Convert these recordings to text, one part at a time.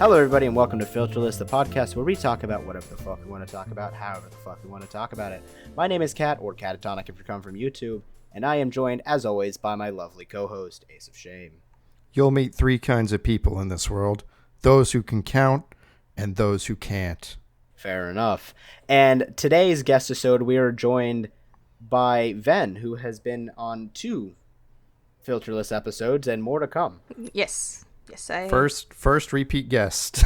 Hello, everybody, and welcome to FILTERLESS, the podcast where we talk about whatever the fuck we want to talk about, however the fuck we want to talk about it. My name is Kat, or Catatonic if you're coming from YouTube, and I am joined, as always, by my lovely co-host, AceofShame. You'll meet three kinds of people in this world: those who can count and those who can't. Fair enough. And today's guest episode, we are joined by Ven, who has been on 2 FILTERLESS episodes and more to come. Yes. I... First repeat guest.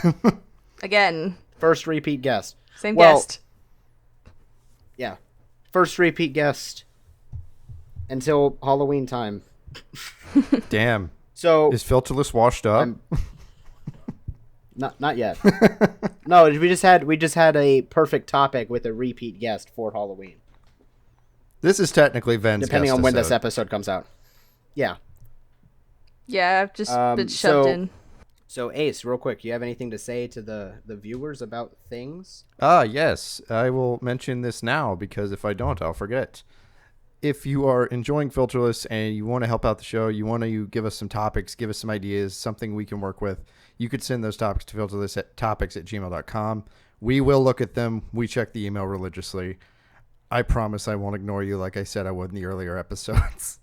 Again. First repeat guest. Same guest. Yeah. First repeat guest until Halloween time. Damn. So is FILTERLESS washed up? Not yet. No, we just had a perfect topic with a repeat guest for Halloween. This is technically Ven's depending guest on when episode. this episode comes out. Yeah. Yeah, I've just been shoved in. So Ace, real quick, you have anything to say to the viewers about things? Yes. I will mention this now because if I don't, I'll forget. If you are enjoying FILTERLESS and you want to help out the show, you want to give us some topics, give us some ideas, something we can work with, you could send those topics to filterlesstopics@gmail.com. We will look at them. We check the email religiously. I promise I won't ignore you like I said I would in the earlier episodes.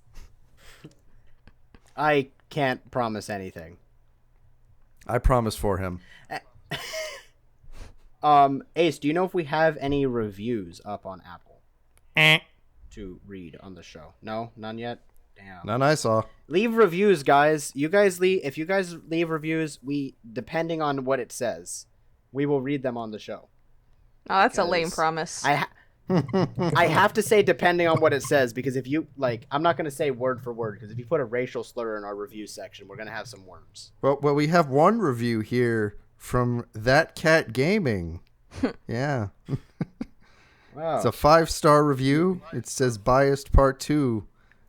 I can't promise anything. I promise for him. Ace, do you know if we have any reviews up on Apple to read on the show? No, none yet. Damn. None I saw. Leave reviews, guys. If you guys leave reviews, depending on what it says, we will read them on the show. Oh, that's a lame promise. I have to say depending on what it says, because if you I'm not going to say word for word, because if you put a racial slur in our review section, we're going to have some worms. Well, we have one review here from That Cat Gaming. Yeah. Wow. It's a 5-star review. It says biased part 2,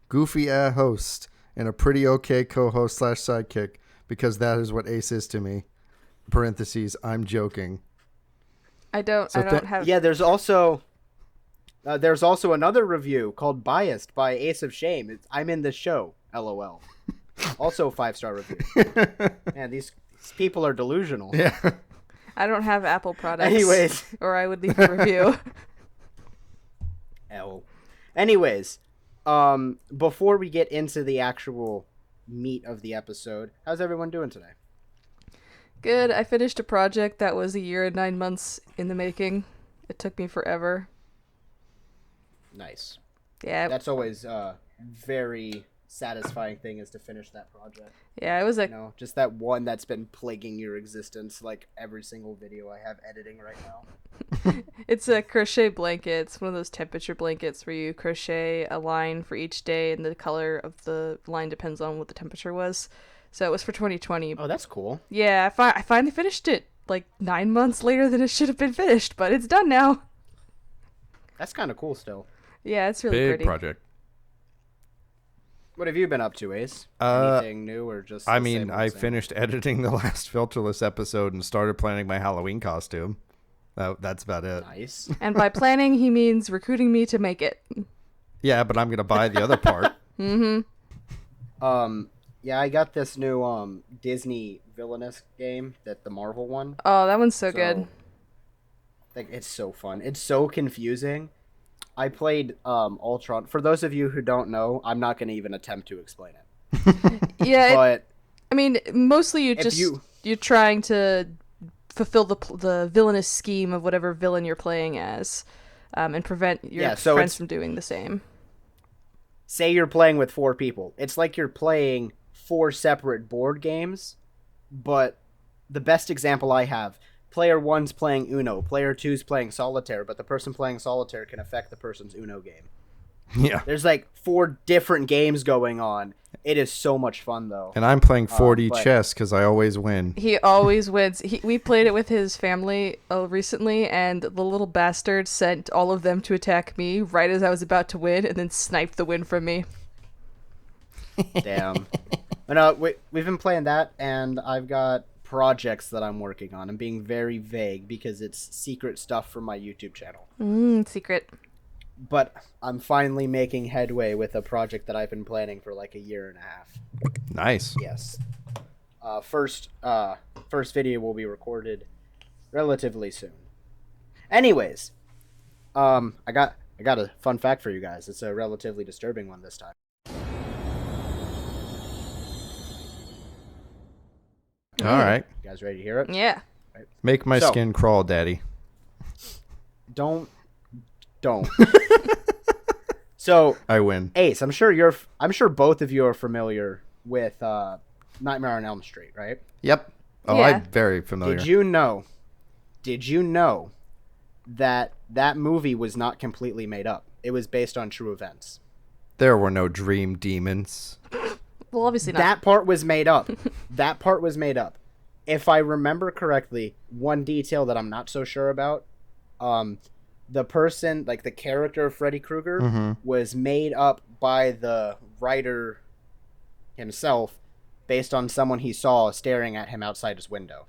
goofy host, and a pretty okay co-host / sidekick, because that is what Ace is to me. Parentheses, I'm joking. I don't have... Yeah, there's also another review called Biased by AceofShame. I'm in the show, LOL. Also 5-star review. Man, these people are delusional. Yeah. I don't have Apple products. Anyways. Or I would leave a review. Anyways, before we get into the actual meat of the episode, how's everyone doing today? Good. I finished a project that was 1 year and 9 months in the making. It took me forever. Nice. Yeah. That's always a very satisfying thing, is to finish that project. Yeah, it was just that one that's been plaguing your existence, like every single video I have editing right now. It's a crochet blanket. It's one of those temperature blankets where you crochet a line for each day, and the color of the line depends on what the temperature was. So it was for 2020. Oh, that's cool. Yeah, I finally finished it 9 months later than it should have been finished, but it's done now. That's kind of cool still. Yeah, it's really pretty. Big project. What have you been up to, Ace? Anything new or just the same old I same? finished editing the last FILTERLESS episode and started planning my Halloween costume. That's about it. Nice. And by planning, he means recruiting me to make it. Yeah, but I'm going to buy the other part. Mm-hmm. Yeah, I got this new Disney villainous game, the Marvel one. Oh, that one's so good. It's so fun. It's so confusing. I played Ultron. For those of you who don't know, I'm not going to even attempt to explain it. Yeah, but I mean, mostly you're trying to fulfill the villainous scheme of whatever villain you're playing as, and prevent your friends from doing the same. Say you're playing with 4 people. It's like you're playing 4 separate board games, but the best example I have, player 1's playing Uno, player 2's playing Solitaire, but the person playing Solitaire can affect the person's Uno game. Yeah. There's 4 different games going on. It is so much fun, though. And I'm playing 4D chess because I always win. He always wins. We played it with his family recently, and the little bastard sent all of them to attack me right as I was about to win, and then sniped the win from me. Damn. But we've been playing that, and I've got projects that I'm working on. I'm being very vague because it's secret stuff for my YouTube channel. Secret. But I'm finally making headway with a project that I've been planning for like a year and a half. Nice. Yes. First video will be recorded relatively soon. Anyways, I got a fun fact for you guys. It's a relatively disturbing one this time. All right. You guys ready to hear it? Yeah. Right. Make my skin crawl, Daddy. Don't. So I win. Ace, I'm sure both of you are familiar with Nightmare on Elm Street, right? Yep. Oh, yeah. I'm very familiar. Did you know that movie was not completely made up? It was based on true events. There were no dream demons. Well, obviously not. That part was made up. If I remember correctly, one detail that I'm not so sure about, the person, like the character of Freddy Krueger, was made up by the writer himself based on someone he saw staring at him outside his window.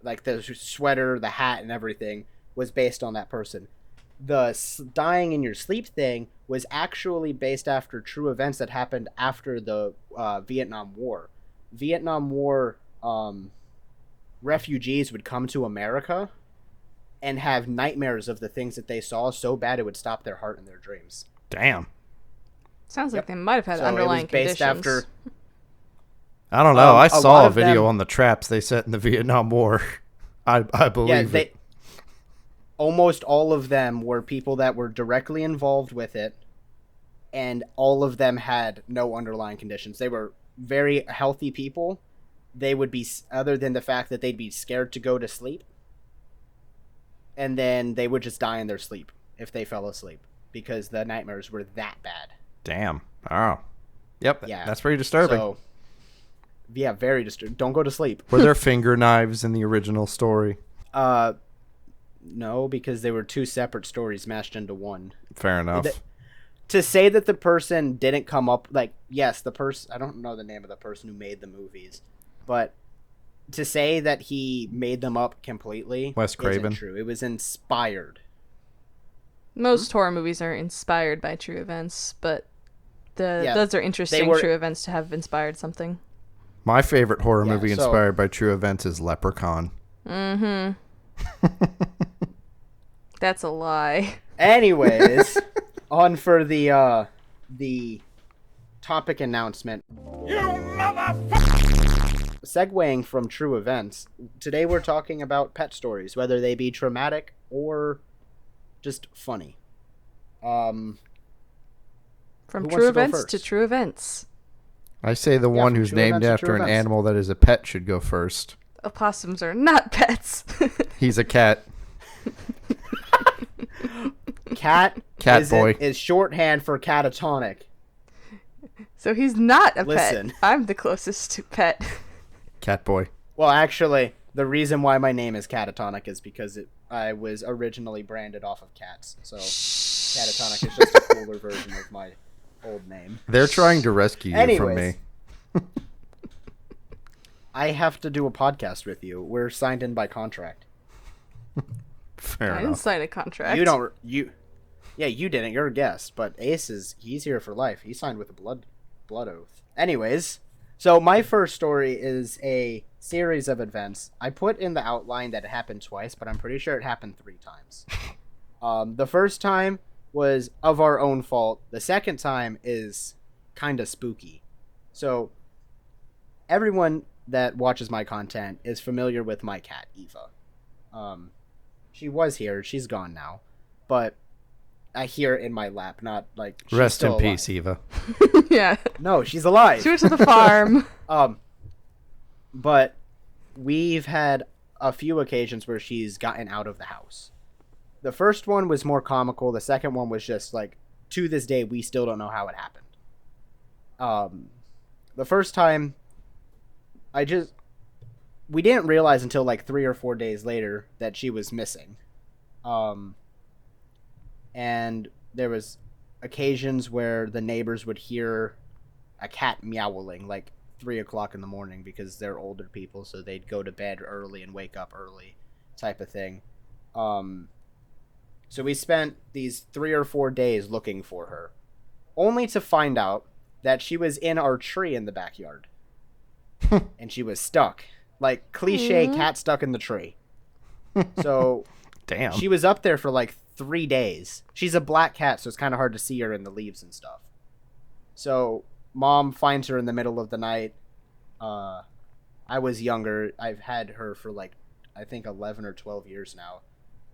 Like the sweater, the hat, and everything was based on that person. The dying in your sleep thing was actually based after true events that happened after the Vietnam War. Vietnam War refugees would come to America and have nightmares of the things that they saw so bad it would stop their heart and their dreams. Damn. Sounds like they might have had underlying conditions. After, I don't know. I saw a video on the traps they set in the Vietnam War. I believe it. Almost all of them were people that were directly involved with it, and all of them had no underlying conditions. They were very healthy people. They would be, other than the fact that they'd be scared to go to sleep, and then they would just die in their sleep if they fell asleep because the nightmares were that bad. Damn. Oh. Yep. Yeah. That's very disturbing. So, yeah, very disturbing. Don't go to sleep. Were there finger knives in the original story? No, because they were two separate stories mashed into one. Fair enough. To say that the person didn't come up, like, yes, the person, I don't know the name of the person who made the movies, but to say that he made them up completely Wes Craven. Isn't true. It was inspired. Most horror movies are inspired by true events, but those are interesting true events to have inspired something. My favorite horror movie inspired by true events is Leprechaun. Mm-hmm. That's a lie. Anyways, on for the topic announcement. You motherfucker! Segueing from true events, today we're talking about pet stories, whether they be traumatic or just funny. From true events to true events. I say the one who's named after an animal that is a pet should go first. Opossums are not pets. He's a cat. Cat boy is shorthand for catatonic. So he's not a pet. I'm the closest to pet. Cat boy. Well, actually, the reason why my name is catatonic is because I was originally branded off of cats. So catatonic is just a cooler version of my old name. They're trying to rescue you from me. I have to do a podcast with you. We're signed in by contract. Fair enough. I didn't sign a contract. Yeah, you didn't. You're a guest. But Ace he's here for life. He signed with a blood oath. Anyways, so my first story is a series of events. I put in the outline that it happened twice, but I'm pretty sure it happened 3 times. The first time was of our own fault. The second time is kind of spooky. So everyone that watches my content is familiar with my cat, Eva. She was here. She's gone now. But I hear it in my lap, not like she's Rest still in peace, alive. Eva. Yeah. No, she's alive. She went to the farm. But we've had a few occasions where she's gotten out of the house. The first one was more comical. The second one was just like, to this day, we still don't know how it happened. The first time, we didn't realize until like 3 or 4 days later that she was missing. And there was occasions where the neighbors would hear a cat meowing like 3 o'clock in the morning because they're older people, so they'd go to bed early and wake up early type of thing. So we spent these 3 or 4 days looking for her, only to find out that she was in our tree in the backyard. and she was stuck. Like, cliche cat stuck in the tree. So, damn. She was up there for like 3 days. She's a black cat, so it's kind of hard to see her in the leaves and stuff. So, Mom finds her in the middle of the night. I was younger. I've had her for like, I think 11 or 12 years now.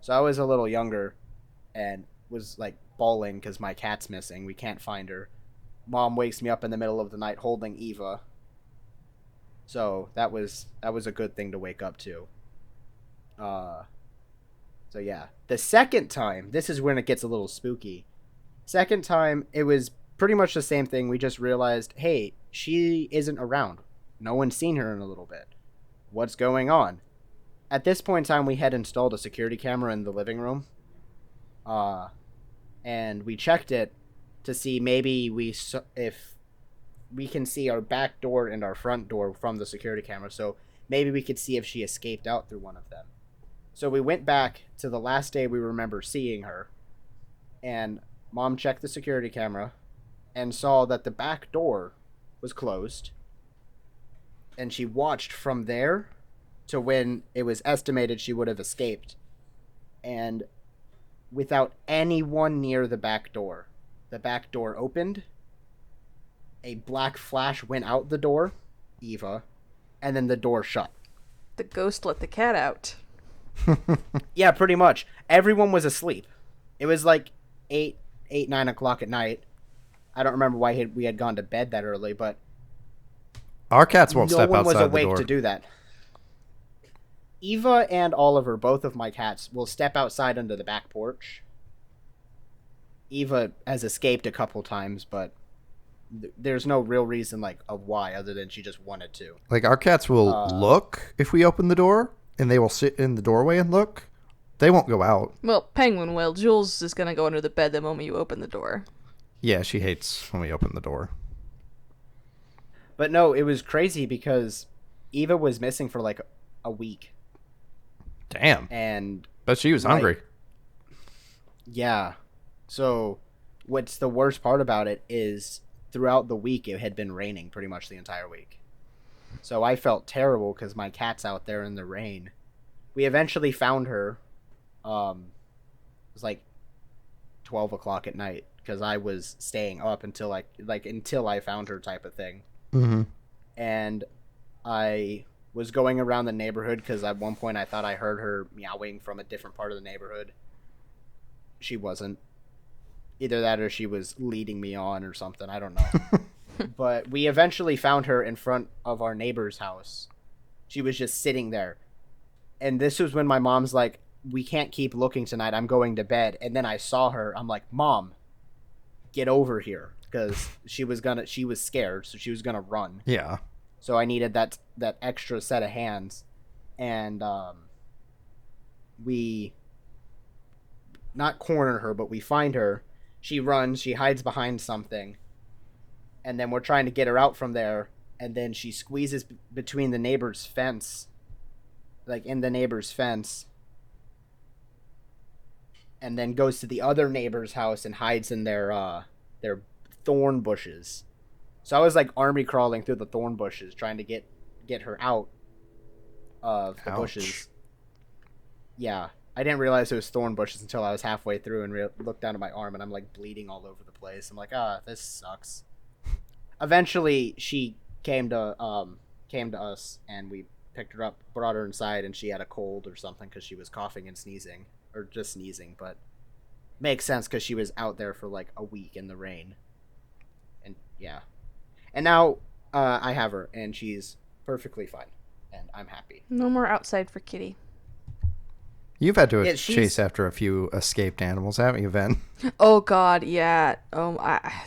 So I was a little younger and was like bawling because my cat's missing. We can't find her. Mom wakes me up in the middle of the night holding Eva. So that was a good thing to wake up to. So yeah. The second time, this is when it gets a little spooky. Second time, it was pretty much the same thing. We just realized, hey, she isn't around. No one's seen her in a little bit. What's going on? At this point in time, we had installed a security camera in the living room. And we checked it to see maybe if we can see our back door and our front door from the security camera. So maybe we could see if she escaped out through one of them. So we went back to the last day we remember seeing her. And Mom checked the security camera and saw that the back door was closed. And she watched from there to when it was estimated she would have escaped. And without anyone near the back door opened. A black flash went out the door, Eva, and then the door shut. The ghost let the cat out. Yeah, pretty much. Everyone was asleep. It was like 9 o'clock at night. I don't remember why we had gone to bed that early, but our cats won't step outside the door. No one was awake to do that. Eva and Oliver, both of my cats, will step outside onto the back porch. Eva has escaped a couple times, but there's no real reason of why other than she just wanted to. Like, our cats will look if we open the door, and they will sit in the doorway and look. They won't go out. Well, Penguin will. Jules is going to go under the bed the moment you open the door. Yeah, she hates when we open the door. But no, it was crazy because Eva was missing for like a week. Damn. But she was hungry. Yeah. So what's the worst part about it is throughout the week it had been raining pretty much the entire week. So I felt terrible because my cat's out there in the rain. We eventually found her. It was like 12 o'clock at night because I was staying up until until I found her type of thing. Mm-hmm. And I was going around the neighborhood because at one point I thought I heard her meowing from a different part of the neighborhood. She wasn't. Either that or she was leading me on or something. I don't know. But we eventually found her in front of our neighbor's house. She was just sitting there. And this was when my mom's like, we can't keep looking tonight. I'm going to bed. And then I saw her. I'm like, Mom, get over here. Because she was scared, so she was going to run. Yeah. So I needed that extra set of hands. And we not corner her, but we find her. She runs. She hides behind something. And then we're trying to get her out from there. And then she squeezes between the neighbor's fence. Like in the neighbor's fence. And then goes to the other neighbor's house and hides in their thorn bushes. So I was like army crawling through the thorn bushes trying to get her out of the bushes. Yeah. I didn't realize it was thorn bushes until I was halfway through and looked down at my arm and I'm like bleeding all over the place. I'm like, this sucks. Eventually she came to us and we picked her up, brought her inside, and she had a cold or something because she was coughing and sneezing, or just sneezing, but makes sense because she was out there for like a week in the rain. And yeah. And now I have her, and she's perfectly fine, and I'm happy. No more outside for Kitty. You've had to chase after a few escaped animals, haven't you, Ben? Oh, God, yeah.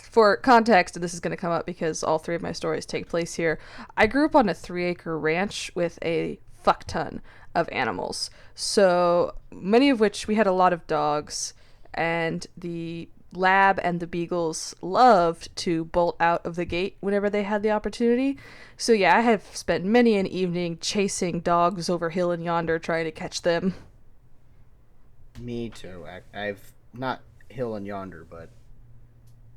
For context, and this is going to come up because all three of my stories take place here, I grew up on a 3-acre ranch with a fuck ton of animals. So many of which we had a lot of dogs, and the lab and the beagles loved to bolt out of the gate whenever they had the opportunity. So yeah, I have spent many an evening chasing dogs over hill and yonder trying to catch them. Me too. I've not hill and yonder, but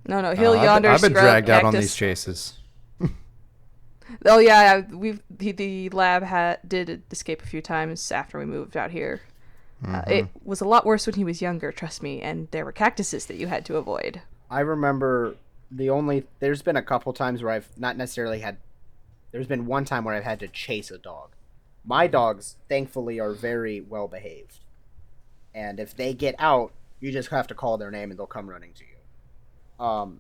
no hill yonder. I've been dragged out on these chases. Oh yeah, the lab did escape a few times after we moved out here. It was a lot worse when he was younger, trust me, and there were cactuses that you had to avoid. I remember there's been a couple times where I've not necessarily had, there's been one time where I've had to chase a dog. My dogs, thankfully, are very well behaved. And if they get out, you just have to call their name and they'll come running to you.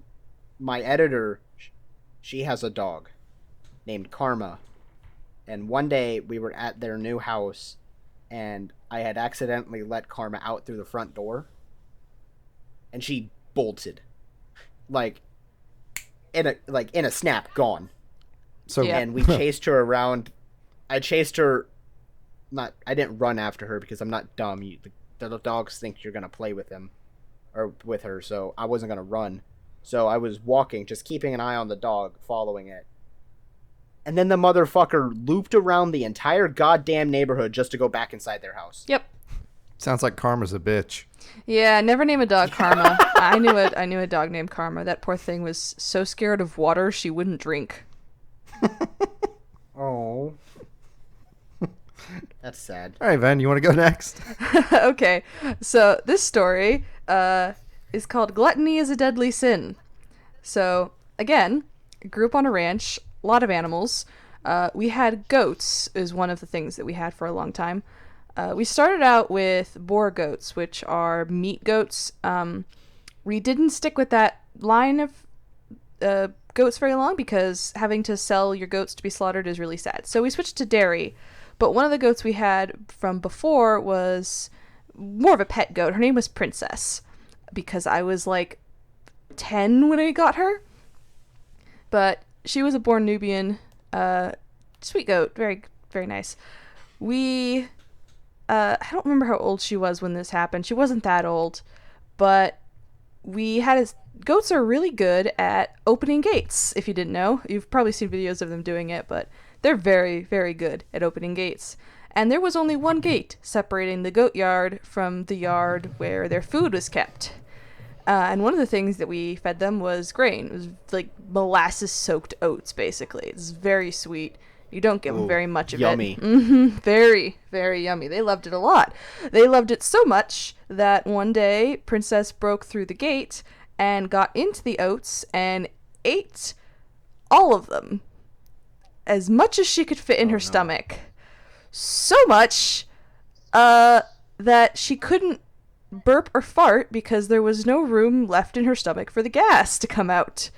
My editor, she has a dog named Karma. And one day we were at their new house and I had accidentally let Karma out through the front door. And she bolted. Like in a snap, gone. So Yeah. And we chased her around. I chased her. I didn't run after her because I'm not dumb. The dogs think you're gonna play with them, or with her. So I wasn't gonna run. So I was walking, just keeping an eye on the dog, following it. And then the motherfucker looped around the entire goddamn neighborhood just to go back inside their house. Yep. sounds like Karma's a bitch. Yeah, never name a dog Karma. I knew a dog named Karma. That poor thing was so scared of water she wouldn't drink. Oh. That's sad. All right, Ven, you want to go next? Okay, so this story is called Gluttony is a Deadly Sin. So, again, grew up on a ranch, a lot of animals. We had goats, is one of the things that we had for a long time. We started out with boar goats, which are meat goats. We didn't stick with that line of goats very long because having to sell your goats to be slaughtered is really sad. So we switched to dairy. But one of the goats we had from before was more of a pet goat. Her name was Princess because I was like 10 when I got her. But she was a born Nubian, sweet goat, very, very nice. I don't remember how old she was when this happened. She wasn't that old, but goats are really good at opening gates, if you didn't know. You've probably seen videos of them doing it, but they're very, very good at opening gates. And there was only one gate separating the goat yard from the yard where their food was kept. And one of the things that we fed them was grain. It was like molasses-soaked oats, basically. It's very sweet. You don't give them very much of yummy. it. Mm-hmm. Very, very yummy. They loved it a lot. They loved it so much that one day Princess broke through the gate and got into the oats and ate all of them. As much as she could fit in her stomach. So much that she couldn't burp or fart because there was no room left in her stomach for the gas to come out.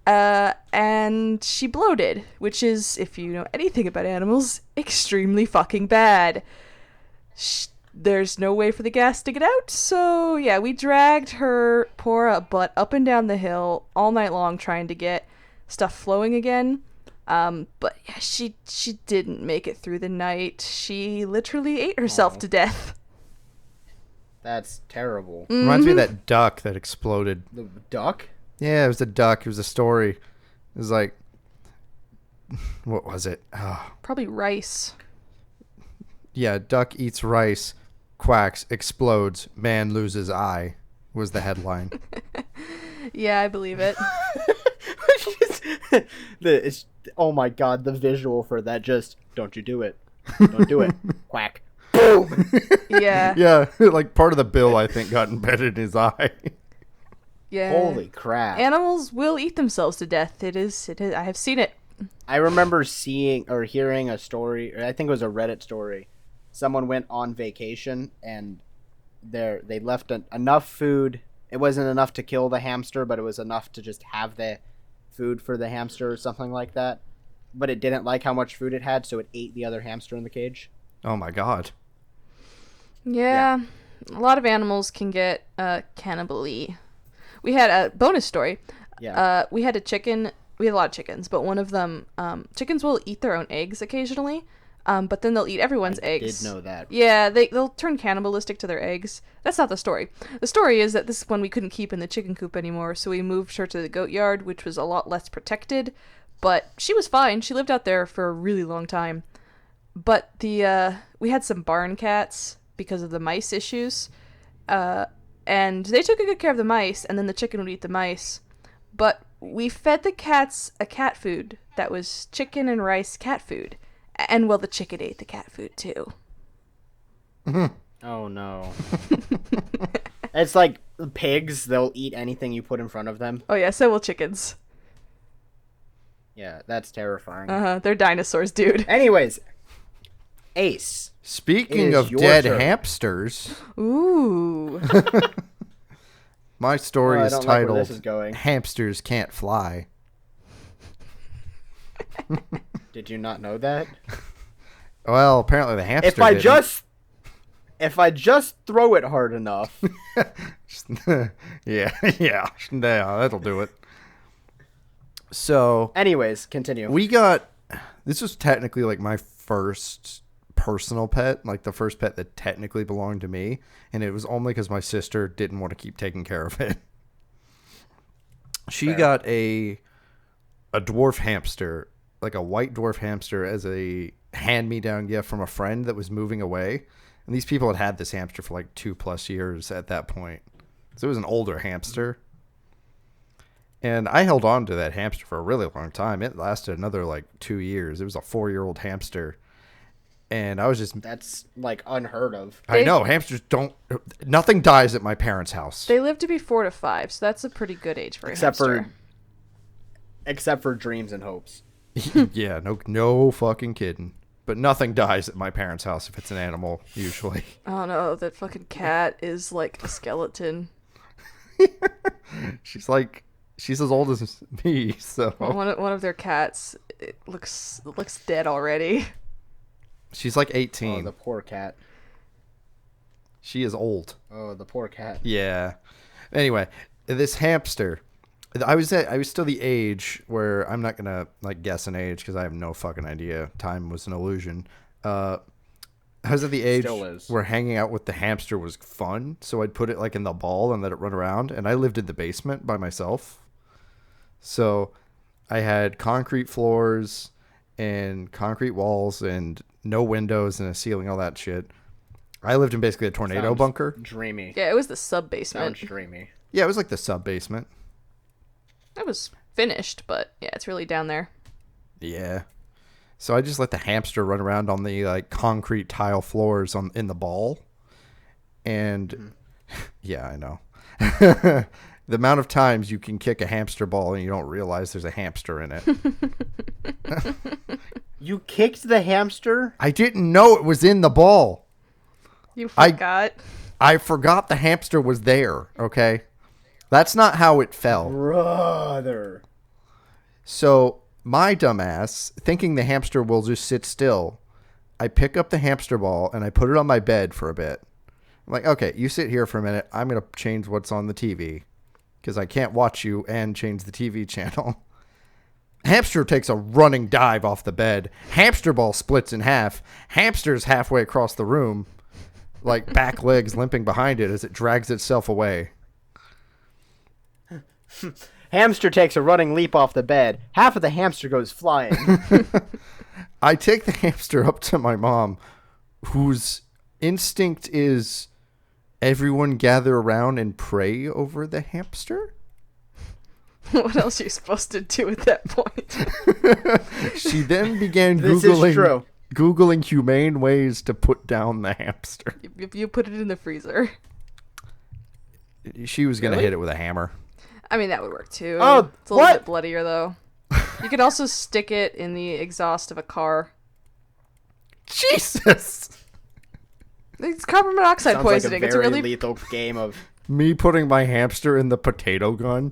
And she bloated, which is, if you know anything about animals, extremely fucking bad. There's no way for the gas to get out, so yeah, we dragged her poor butt up and down the hill all night long trying to get stuff flowing again. But yeah, she didn't make it through the night. She literally ate herself to death. That's terrible. Mm-hmm. Reminds me of that duck that exploded. The duck? Yeah, it was a duck. It was a story. It was like, what was it? Oh. Probably rice. Yeah, duck eats rice, quacks, explodes, man loses eye, was the headline. Yeah, I believe it. Oh my god, the visual for that, just don't you do it. Don't do it. Quack. Boom. Yeah. Yeah, like part of the bill, I think, got embedded in his eye. Yeah. Holy crap. Animals will eat themselves to death. It is. I have seen it. I remember seeing or hearing a story, or I think it was a Reddit story. Someone went on vacation and they left enough food. It wasn't enough to kill the hamster, but it was enough to just have the food for the hamster or something like that. But it didn't like how much food it had, so it ate the other hamster in the cage. Oh my god. Yeah. A lot of animals can get cannibal-y. We had a bonus story. Yeah. We had a chicken. We had a lot of chickens, but one of them, chickens will eat their own eggs occasionally, but then they'll eat everyone's eggs. I did know that. Yeah, they'll turn cannibalistic to their eggs. That's not the story. The story is that this one we couldn't keep in the chicken coop anymore, so we moved her to the goat yard, which was a lot less protected, but she was fine. She lived out there for a really long time. But we had some barn cats because of the mice issues, and they took a good care of the mice, and then the chicken would eat the mice. But we fed the cats a cat food that was chicken and rice cat food. And, well, the chicken ate the cat food, too. Oh, no. It's like pigs. They'll eat anything you put in front of them. Oh, yeah, so will chickens. Yeah, that's terrifying. They're dinosaurs, dude. Anyways, Ace. Speaking It is of your dead turn. hamsters, Ooh. my story Oh, I is don't like where titled this is going. Hamsters Can't Fly. Did you not know that? Well, apparently the hamster If I didn't. just throw it hard enough. yeah, that'll do it. So, Anyways, continue. this was technically like my first personal pet, like the first pet that technically belonged to me, and it was only because my sister didn't want to keep taking care of it. She Fair. got a dwarf hamster, like a white dwarf hamster, as a hand-me-down gift from a friend that was moving away. And these people had this hamster for like 2+ years at that point. So it was an older hamster. And I held on to that hamster for a really long time. It lasted another like 2 years. It was a 4-year-old hamster. And I was just... That's like unheard of. I know, hamsters don't... Nothing dies at my parents' house. They live to be 4 to 5, so that's a pretty good age for a hamster. Except for dreams and hopes. Yeah, no fucking kidding. But nothing dies at my parents' house if it's an animal, usually. Oh no, that fucking cat is like a skeleton. She's as old as me, so... One of their cats, it looks dead already. She's like Oh, 18. the poor cat. She is old. Oh, the poor cat. Yeah. Anyway, this hamster, I was still the age where I'm not gonna like guess an age because I have no fucking idea. Time was an illusion. I was at the age Still is. where hanging out with the hamster was fun, so I'd put it like in the ball and let it run around. And I lived in the basement by myself, so I had concrete floors and concrete walls and no windows and a ceiling, all that shit. I lived in basically a tornado Sounds bunker. Dreamy. Yeah, it was the sub-basement. Sounds dreamy. Yeah, it was like the sub basement. It was finished, but yeah, it's really down there. Yeah. So I just let the hamster run around on the like concrete tile floors in the ball. And yeah, I know. The amount of times you can kick a hamster ball and you don't realize there's a hamster in it. You kicked the hamster? I didn't know it was in the ball. You forgot. I forgot the hamster was there, okay? That's not how it fell. Brother. So my dumbass, thinking the hamster will just sit still, I pick up the hamster ball and I put it on my bed for a bit. I'm like, okay, you sit here for a minute. I'm going to change what's on the TV because I can't watch you and change the TV channel. Hamster takes a running dive off the bed. Hamster ball splits in half. Hamster's halfway across the room, like back legs limping behind it as it drags itself away. Hamster takes a running leap off the bed. Half of the hamster goes flying. I take the hamster up to my mom, whose instinct is everyone gather around and pray over the hamster. What else are you supposed to do at that point? She then began This is true. Googling humane ways to put down the hamster. You put it in the freezer. She was going to hit it with a hammer. I mean, that would work too. Oh, It's a little what? bit bloodier, though. You could also stick it in the exhaust of a car. Jesus! It's carbon monoxide Sounds poisoning. like a It's a very really... lethal game of... Me putting my hamster in the potato gun?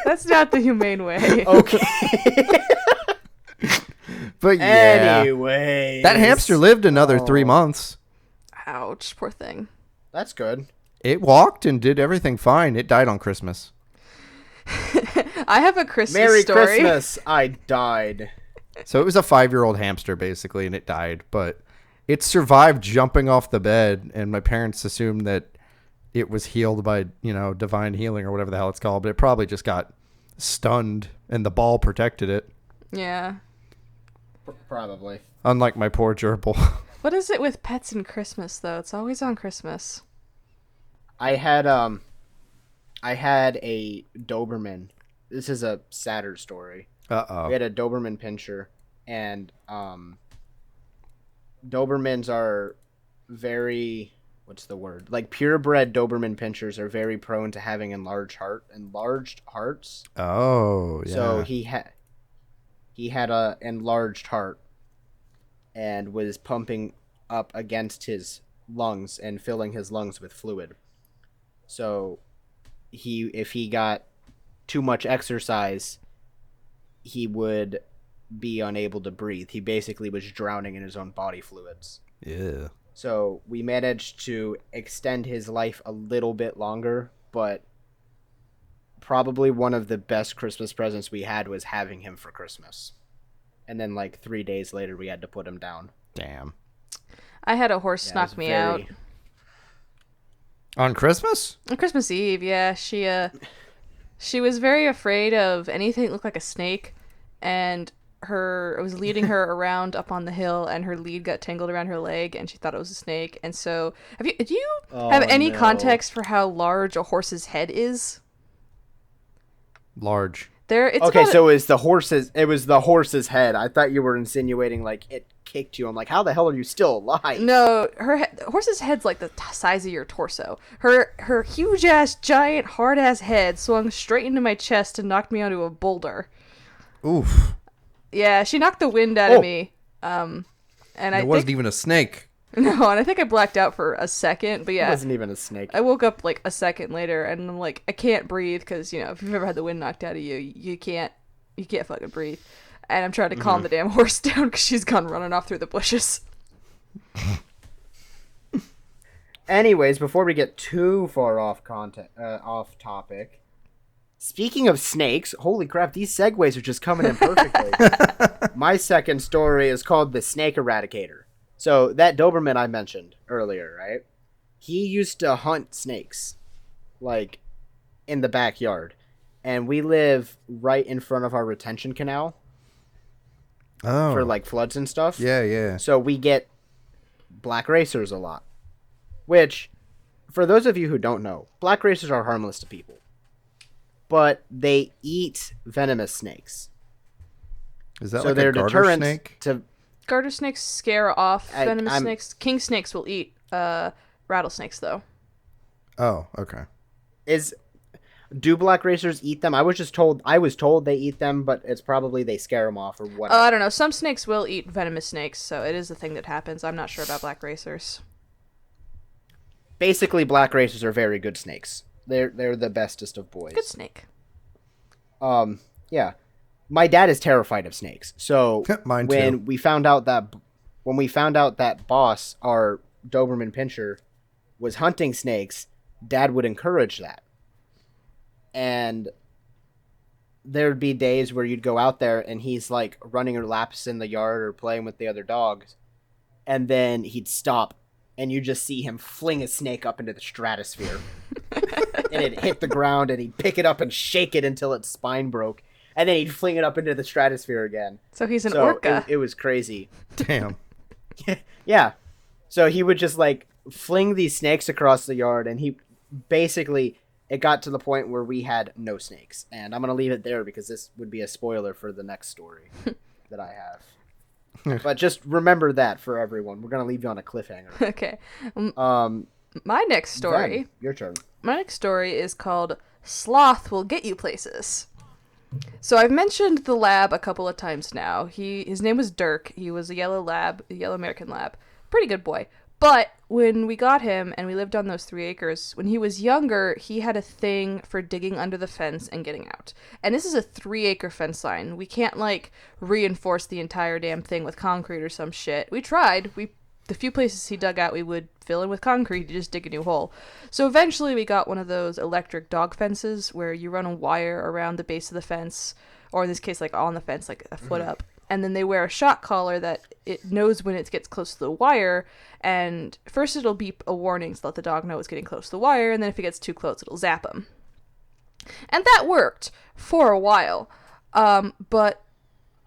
That's not the humane way. Okay. But yeah. Anyway. That hamster lived another 3 months. Ouch, poor thing. That's good. It walked and did everything fine. It died on Christmas. I have a Christmas Merry story. Christmas. I died. So it was a 5-year-old hamster, basically, and it died. But it survived jumping off the bed, and my parents assumed that it was healed by, divine healing or whatever the hell it's called. But it probably just got stunned, and the ball protected it. Yeah. Probably. Unlike my poor gerbil. What is it with pets and Christmas, though? It's always on Christmas. I had I had a Doberman. This is a sadder story. Uh-oh. We had a Doberman pinscher, and Dobermans are very, what's the word? Like purebred Doberman pinschers are very prone to having enlarged hearts. Oh, yeah. So he had a enlarged heart and was pumping up against his lungs and filling his lungs with fluid. So if he got too much exercise, he would be unable to breathe. He basically was drowning in his own body fluids. Yeah. So we managed to extend his life a little bit longer, but probably one of the best Christmas presents we had was having him for Christmas. And then like 3 days later, we had to put him down. Damn. I had a horse knock me out. On Christmas? On Christmas Eve, yeah. She was very afraid of anything that looked like a snake, and I was leading her around up on the hill, and her lead got tangled around her leg, and she thought it was a snake. And so, do you have any context for how large a horse's head is? Large. Okay, so it was the horse's head. I thought you were insinuating like it kicked you. I'm like, how the hell are you still alive? No, horse's head's like the size of your torso. Her huge ass, giant, hard ass head swung straight into my chest and knocked me onto a boulder. Oof. Yeah, she knocked the wind out of me. And it wasn't even a snake. No, and I think I blacked out for a second, but yeah. It wasn't even a snake. I woke up like a second later, and I'm like, I can't breathe, because, if you've ever had the wind knocked out of you, you can't fucking breathe. And I'm trying to calm the damn horse down, because she's gone running off through the bushes. Anyways, before we get too far off topic, speaking of snakes, holy crap, these segues are just coming in perfectly. My second story is called The Snake Eradicator. So that Doberman I mentioned earlier, right? He used to hunt snakes, like, in the backyard. And we live right in front of our retention canal. Oh. For, like, floods and stuff. Yeah, yeah. So we get black racers a lot. Which, for those of you who don't know, black racers are harmless to people. But they eat venomous snakes. Is that so like they're a garter deterrents snake? Garter snakes scare off venomous snakes. King snakes will eat rattlesnakes, though. Oh, okay. Do black racers eat them? I was told they eat them, but it's probably they scare them off or whatever. I don't know. Some snakes will eat venomous snakes, so it is a thing that happens. I'm not sure about black racers. Basically, black racers are very good snakes. They're the bestest of boys. Good snake. Yeah. My dad is terrified of snakes. So Mine when too. we found out that Boss, our Doberman pinscher, was hunting snakes, Dad would encourage that. And there'd be days where you'd go out there and he's like running laps in the yard or playing with the other dogs, and then he'd stop and you just see him fling a snake up into the stratosphere. And it'd hit the ground and he'd pick it up and shake it until its spine broke. And then he'd fling it up into the stratosphere again. So he's an orca. It was crazy. Damn. Yeah. So he would just like fling these snakes across the yard, and it got to the point where we had no snakes. And I'm going to leave it there because this would be a spoiler for the next story that I have. But just remember that for everyone. We're going to leave you on a cliffhanger. Okay. My next story. Then, your turn. My next story is called Sloth Will Get You Places. So I've mentioned the lab a couple of times now. His name was Dirk. He was a yellow American lab. Pretty good boy. But when we got him and we lived on those 3 acres, when he was younger, he had a thing for digging under the fence and getting out. And this is a 3-acre fence line. We can't, reinforce the entire damn thing with concrete or some shit. We tried. The few places he dug out, we would fill in with concrete to just dig a new hole. So eventually we got one of those electric dog fences where you run a wire around the base of the fence, or in this case, on the fence, a foot up. And then they wear a shock collar that it knows when it gets close to the wire, and first it'll beep a warning to let the dog know it's getting close to the wire, and then if it gets too close, it'll zap him. And that worked for a while. But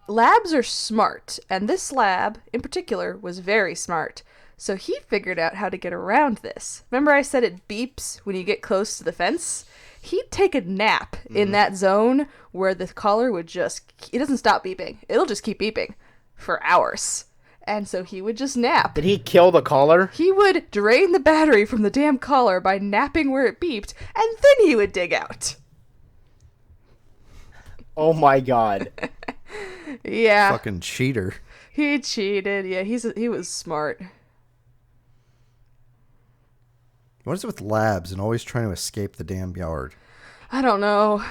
labs are smart, and this lab, in particular, was very smart. So he figured out how to get around this. Remember I said it beeps when you get close to the fence? he'd take a nap in that zone where the collar would just, it doesn't stop beeping. It'll just keep beeping for hours. And so he would just nap. Did he kill the collar? He would drain the battery from the damn collar by napping where it beeped, and then he would dig out. Oh my god. Yeah. Fucking cheater. He cheated. Yeah, he was smart. What is it with labs and always trying to escape the damn yard? I don't know.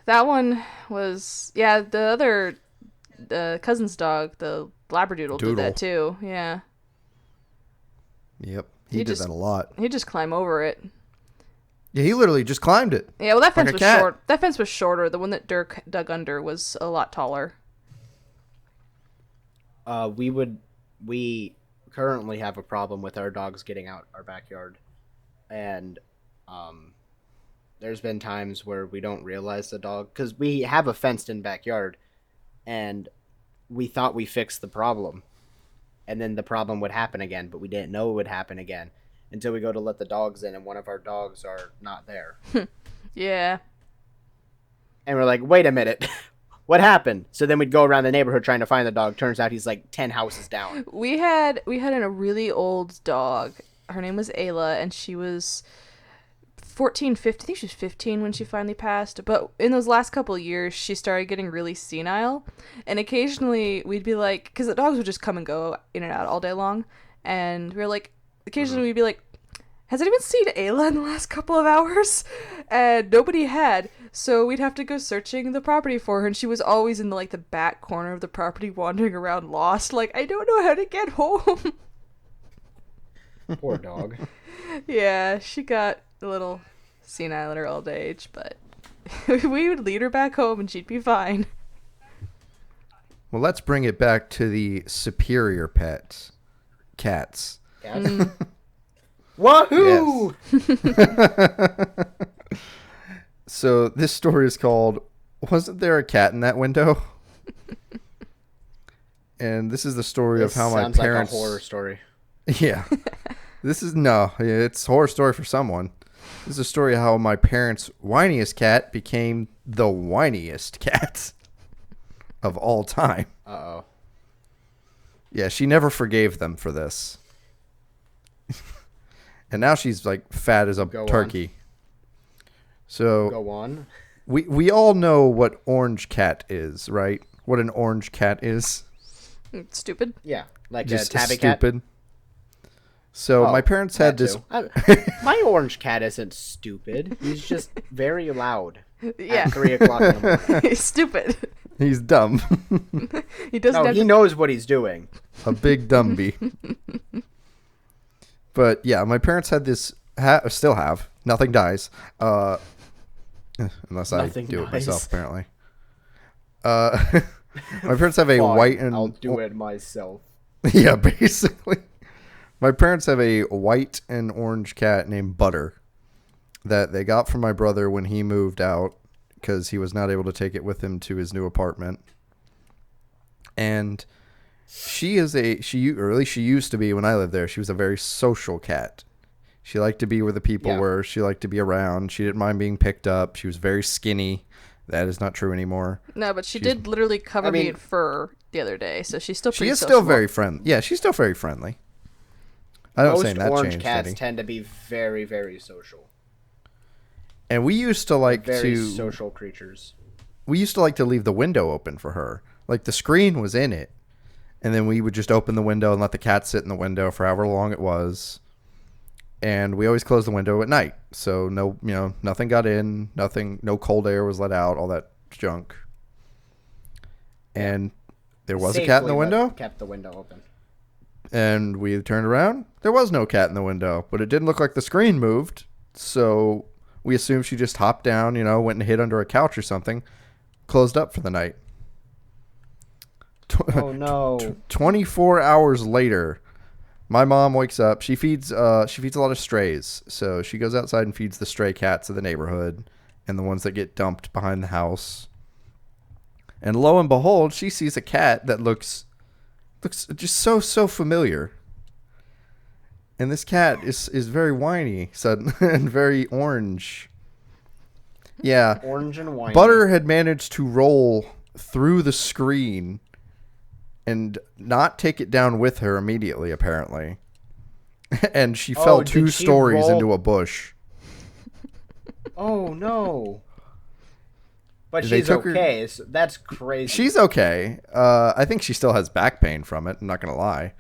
That one was, yeah, the other cousin's dog, the Labradoodle, did that too. Yeah. Yep. He did that a lot. He'd just climb over it. Yeah, he literally just climbed it. Yeah, well, that fence like was cat. short. That fence was shorter. The one that Dirk dug under was a lot taller. We currently have a problem with our dogs getting out our backyard. And there's been times where we don't realize the dog, because we have a fenced in backyard, and we thought we fixed the problem, and then the problem would happen again, but we didn't know it would happen again until we go to let the dogs in, and one of our dogs are not there. Yeah. And we're like, wait a minute. What happened? So then we'd go around the neighborhood trying to find the dog. Turns out he's like 10 houses down. We had a really old dog. Her name was Ayla, and she was 14, 15. I think she was 15 when she finally passed. But in those last couple of years, she started getting really senile. And occasionally we'd be like, because the dogs would just come and go in and out all day long. And we were like, occasionally we'd be like, has anyone seen Ayla in the last couple of hours? And nobody had. So we'd have to go searching the property for her. And she was always in the back corner of the property wandering around lost. Like, I don't know how to get home. Poor dog. Yeah, she got a little senile at her old age, but we would lead her back home and she'd be fine. Well, let's bring it back to the superior pets. Cats. Cats? Wahoo! Yes. So this story is called, Wasn't There a Cat in That Window? And this is the story of how my parents... Sounds like a horror story. Yeah. It's a horror story for someone. This is a story of how my parents' whiniest cat became the whiniest cat of all time. Uh-oh. Yeah, she never forgave them for this. And now she's fat as a turkey. So go on. We all know what orange cat is, right? What an orange cat is. Stupid. Yeah, like Just a tabby stupid. cat. So my parents had this. My orange cat isn't stupid. He's just very loud. Yeah. At 3 o'clock in the morning. He's stupid. He's dumb. He doesn't. No, he knows what he's doing. A big dumby. But yeah, my parents had this. Still have. Nothing dies. Unless Nothing I do dies. it myself, apparently. My parents have a Fine, white and... I'll do it myself. Yeah, basically. My parents have a white and orange cat named Butter that they got from my brother when he moved out because he was not able to take it with him to his new apartment. And she is or at least she used to be when I lived there. She was a very social cat. She liked to be where the people were. She liked to be around. She didn't mind being picked up. She was very skinny. That is not true anymore. No, but she did literally cover me in fur the other day, so she's still pretty She is sociable. still very friendly. Yeah, she's still very friendly. I don't say that orange changed cats any. tend to be very, very social. And we used to Very social creatures. We used to like to leave the window open for her. Like the screen was in it, and then we would just open the window and let the cat sit in the window for however long it was. And we always closed the window at night, so nothing got in, no cold air was let out, all that junk. And there was a cat in the window. Kept the window open. And we turned around. There was no cat in the window, but it didn't look like the screen moved. So we assumed she just hopped down, went and hid under a couch or something, closed up for the night. Oh no! 24 hours later, my mom wakes up. She feeds a lot of strays, so she goes outside and feeds the stray cats of the neighborhood and the ones that get dumped behind the house. And lo and behold, she sees a cat that looks just so familiar. And this cat is very whiny, sudden and very orange. Yeah. Orange and whiny. Butter had managed to roll through the screen and not take it down with her immediately, apparently. And she fell did 2 she stories roll- into a bush. Oh no. But They she's took her- okay. So that's crazy. She's okay. I think she still has back pain from it. I'm not gonna lie,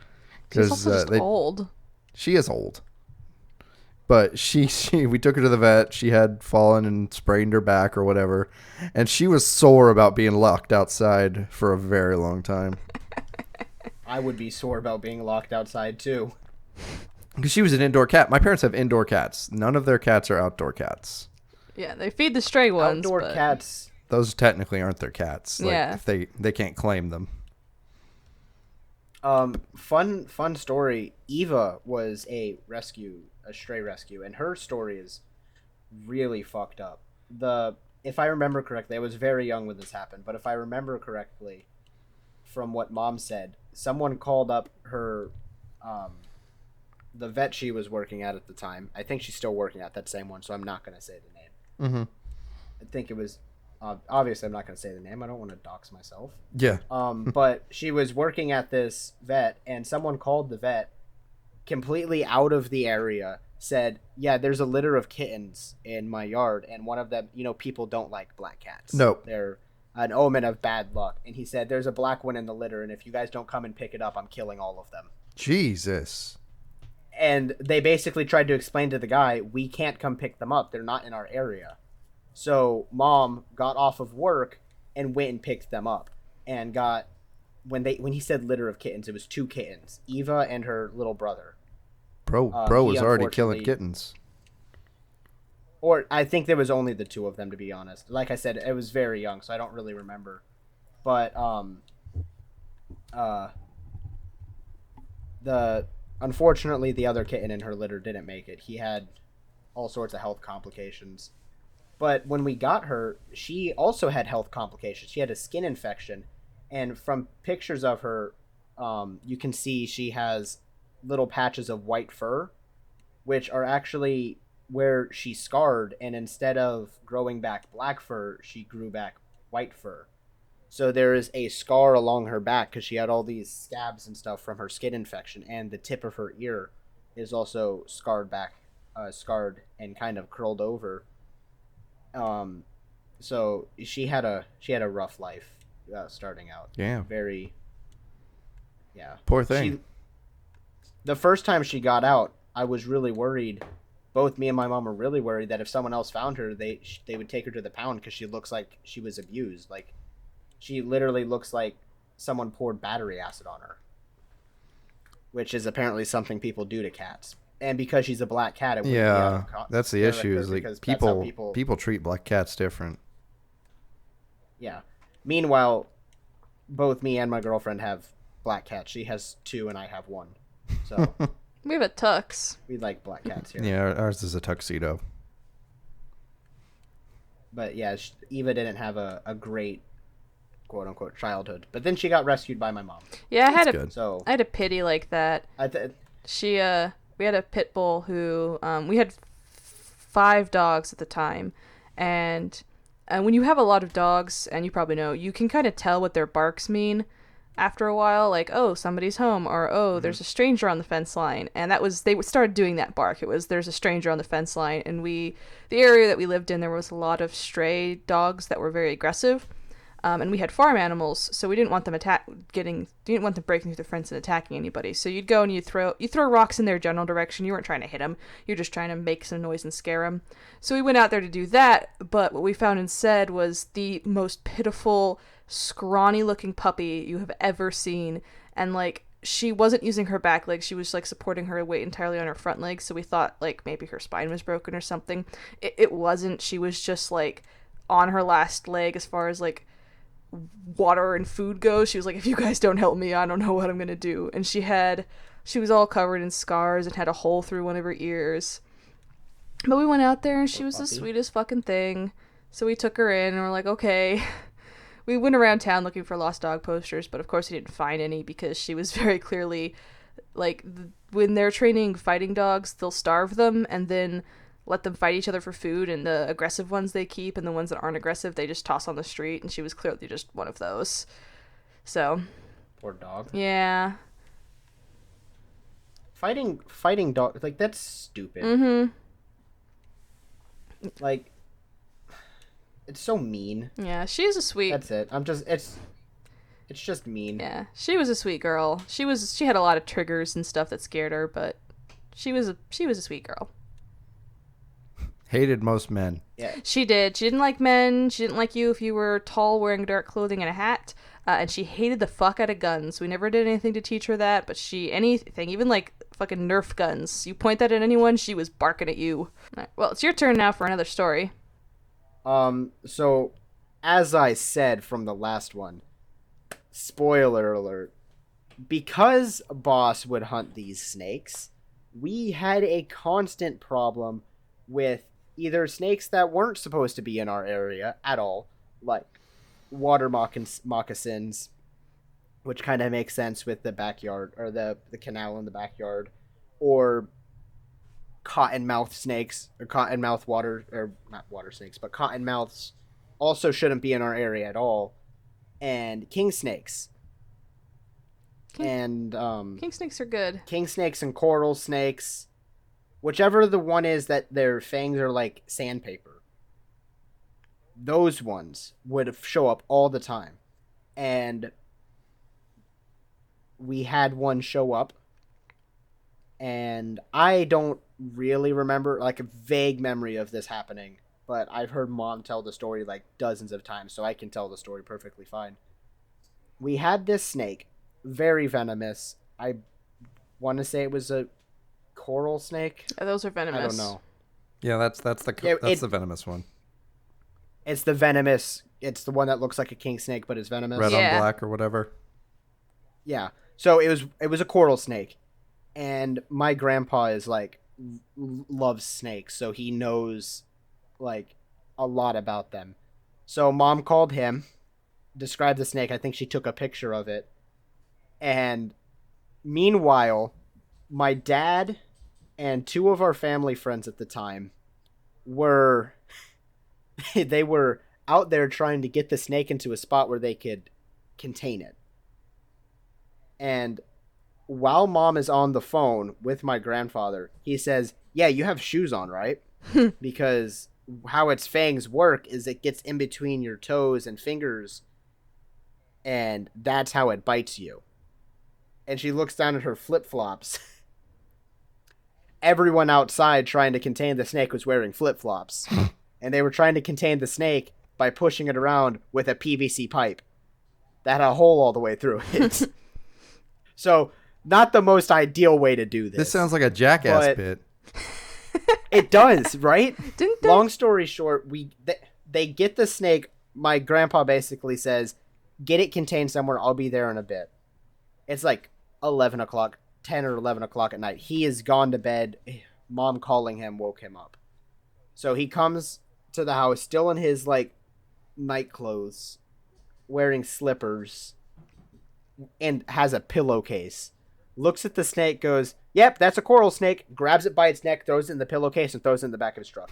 She's also just old. She is old. But we took her to the vet. She had fallen and sprained her back or whatever, and she was sore about being locked outside for a very long time. I would be sore about being locked outside too. Because she was an indoor cat. My parents have indoor cats. None of their cats are outdoor cats. Yeah, they feed the stray ones. Outdoor but... cats. Those technically aren't their cats. Like, Yeah. if they can't claim them. Fun story. Eva was a stray rescue, and her story is really fucked up. If I remember correctly, I was very young when this happened, but if I remember correctly, from what Mom said, someone called up her, the vet she was working at the time. I think she's still working at that same one, so I'm not gonna say the name. Mm-hmm. I think it was. Obviously, I'm not gonna say the name. I don't want to dox myself. Yeah. But she was working at this vet, and someone called the vet completely out of the area, said, yeah, there's a litter of kittens in my yard, and one of them, people don't like black cats. Nope. They're an omen of bad luck. And he said, there's a black one in the litter, and if you guys don't come and pick it up, I'm killing all of them. Jesus. And they basically tried to explain to the guy, we can't come pick them up. They're not in our area. So Mom got off of work and went and picked them up, and got when he said litter of kittens, it was 2 kittens, Eva and her little brother. Bro was already killing kittens. Or I think there was only the 2 of them, to be honest. Like I said, it was very young, so I don't really remember. But unfortunately the other kitten in her litter didn't make it. He had all sorts of health complications. But when we got her, she also had health complications. She had a skin infection, and from pictures of her, you can see she has little patches of white fur, which are actually where she scarred, and instead of growing back black fur, she grew back white fur. So there is a scar along her back because she had all these scabs and stuff from her skin infection, and the tip of her ear is also scarred and kind of curled over. So she had a rough life starting out. Yeah. Yeah. Poor thing. The first time she got out, I was really worried. Both me and my mom were really worried that if someone else found her, they would take her to the pound because she looks like she was abused. Like, she literally looks like someone poured battery acid on her, which is apparently something people do to cats. And because she's a black cat, it wouldn't be out of that's the issue. Is like people treat black cats different. Yeah. Meanwhile, both me and my girlfriend have black cats. She has 2 and I have 1. So We have a tux. we like black cats here. Yeah, ours is a tuxedo. But yeah, Eva didn't have a great quote unquote childhood. But then she got rescued by my mom. Yeah, I had So I had a pity like that. We had a pit bull who we had 5 dogs at the time, and when you have a lot of dogs, and you probably know, you can kind of tell what their barks mean after a while, like, oh, somebody's home, or oh, there's a stranger on the fence line. And they started doing that bark. It was, there's a stranger on the fence line. And the area that we lived in, there was a lot of stray dogs that were very aggressive. And we had farm animals, so we didn't want them didn't want them breaking through the fence and attacking anybody. So you'd go and you throw rocks in their general direction. You weren't trying to hit them. You're just trying to make some noise and scare them. So we went out there to do that, but what we found instead was the most pitiful, scrawny looking puppy you have ever seen. And like, she wasn't using her back legs. She was like supporting her weight entirely on her front legs. So we thought like maybe her spine was broken or something. It wasn't. She was just like on her last leg as far as like water and food goes. She was like, if you guys don't help me, I don't know what I'm gonna do. And she was all covered in scars and had a hole through one of her ears. But we went out there and she was the sweetest fucking thing. So we took her in and we're like, okay. We went around town looking for lost dog posters, but of course we didn't find any because she was very clearly like, when they're training fighting dogs, they'll starve them, and then let them fight each other for food, and the aggressive ones they keep, and the ones that aren't aggressive they just toss on the street, and she was clearly just one of those. So, Poor dog. yeah. Fighting dog, like, that's stupid. Mm-hmm. Like, it's so mean. Yeah, she's a sweet... That's it. It's just mean. Yeah, she was a sweet girl. She had a lot of triggers and stuff that scared her, but she was a sweet girl. Hated most men. Yeah. She did. She didn't like men. She didn't like you if you were tall, wearing dark clothing and a hat. And she hated the fuck out of guns. We never did anything to teach her that, but anything, even like fucking Nerf guns. You point that at anyone, she was barking at you. All right, well, it's your turn now for another story. So, as I said from the last one, spoiler alert, because Boss would hunt these snakes, we had a constant problem with either snakes that weren't supposed to be in our area at all, like water moccasins, which kind of makes sense with the backyard, or the canal in the backyard, or cottonmouth snakes, or cottonmouth water, or not water snakes, but cottonmouths also shouldn't be in our area at all, and king snakes. King snakes are good. King snakes and coral snakes, whichever the one is that their fangs are like sandpaper, those ones would show up all the time. And we had one show up, and I don't really remember, like, a vague memory of this happening, but I've heard Mom tell the story like dozens of times, so I can tell the story perfectly fine. We had this snake, very venomous. I want to say it was a coral snake. Those are venomous. I don't know. Yeah, that's the venomous one. It's the venomous. It's the one that looks like a king snake, but it's venomous. Red on black or whatever. Yeah. So it was a coral snake, and my grandpa is like loves snakes, so he knows like a lot about them. So Mom called him, described the snake. I think she took a picture of it, and meanwhile, my dad and two of our family friends at the time were they were out there trying to get the snake into a spot where they could contain it. And while Mom is on the phone with my grandfather, he says, "Yeah, you have shoes on, right?" Because how its fangs work is it gets in between your toes and fingers, and that's how it bites you. And she looks down at her flip-flops. Everyone outside trying to contain the snake was wearing flip-flops. And they were trying to contain the snake by pushing it around with a PVC pipe that had a hole all the way through it. So, not the most ideal way to do this. This sounds like a jackass bit. It does, right? Didn't they... Long story short, they get the snake. My grandpa basically says, "Get it contained somewhere. I'll be there in a bit." It's like 11 o'clock, 10 or 11 o'clock at night. He is gone to bed. Mom calling him woke him up. So he comes to the house still in his like night clothes, wearing slippers, and has a pillowcase. Looks at the snake, goes, "Yep, that's a coral snake." Grabs it by its neck, throws it in the pillowcase, and throws it in the back of his truck.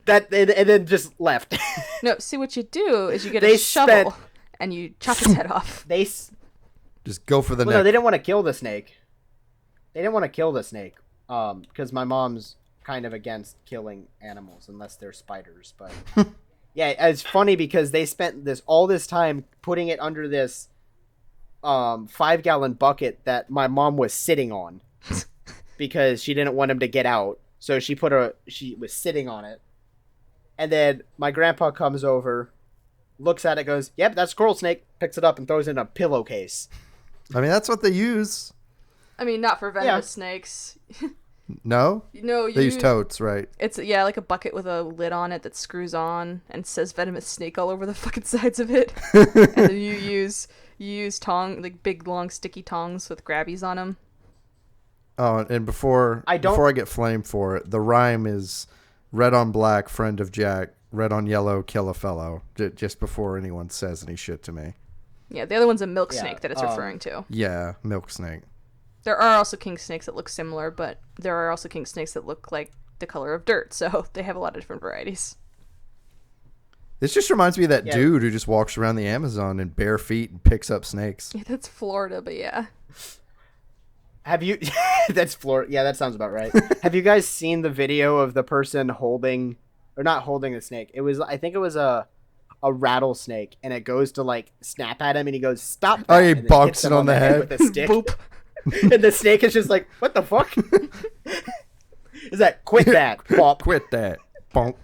And then just left. No, see what you do is you get a shovel and you chop its head off. They just go for the neck. No, they didn't want to kill the snake. Because my mom's kind of against killing animals unless they're spiders. But yeah, it's funny because they spent all this time putting it under this 5-gallon bucket that my mom was sitting on because she didn't want him to get out. So she was sitting on it. And then my grandpa comes over, looks at it, goes, "Yep, that's a coral snake," picks it up and throws it in a pillowcase. I mean, that's what they use. I mean, not for venomous snakes. No? No, they use totes, right? It's, like a bucket with a lid on it that screws on and says venomous snake all over the fucking sides of it. And then you use big, long, sticky tongs with grabbies on them. Oh, and before I get flamed for it, the rhyme is red on black, friend of Jack, red on yellow, kill a fellow, just before anyone says any shit to me. Yeah, the other one's a milk snake that it's referring to. Yeah, milk snake. There are also king snakes that look similar, but there are also king snakes that look like the color of dirt, so they have a lot of different varieties. This just reminds me of that Yeah. dude who just walks around the Amazon in bare feet and picks up snakes. Yeah, that's Florida, but yeah. Have you? That's Florida. Yeah, that sounds about right. Have you guys seen the video of the person holding, or not holding the snake? It was, I think it was a rattlesnake, and it goes to like snap at him, and he goes, "Stop!" Oh, that," he and then bonks hits it him on the head. with a stick. Boop. And the snake is just like, "What the fuck?" Is that quit that? Pop. Quit that. Bonk.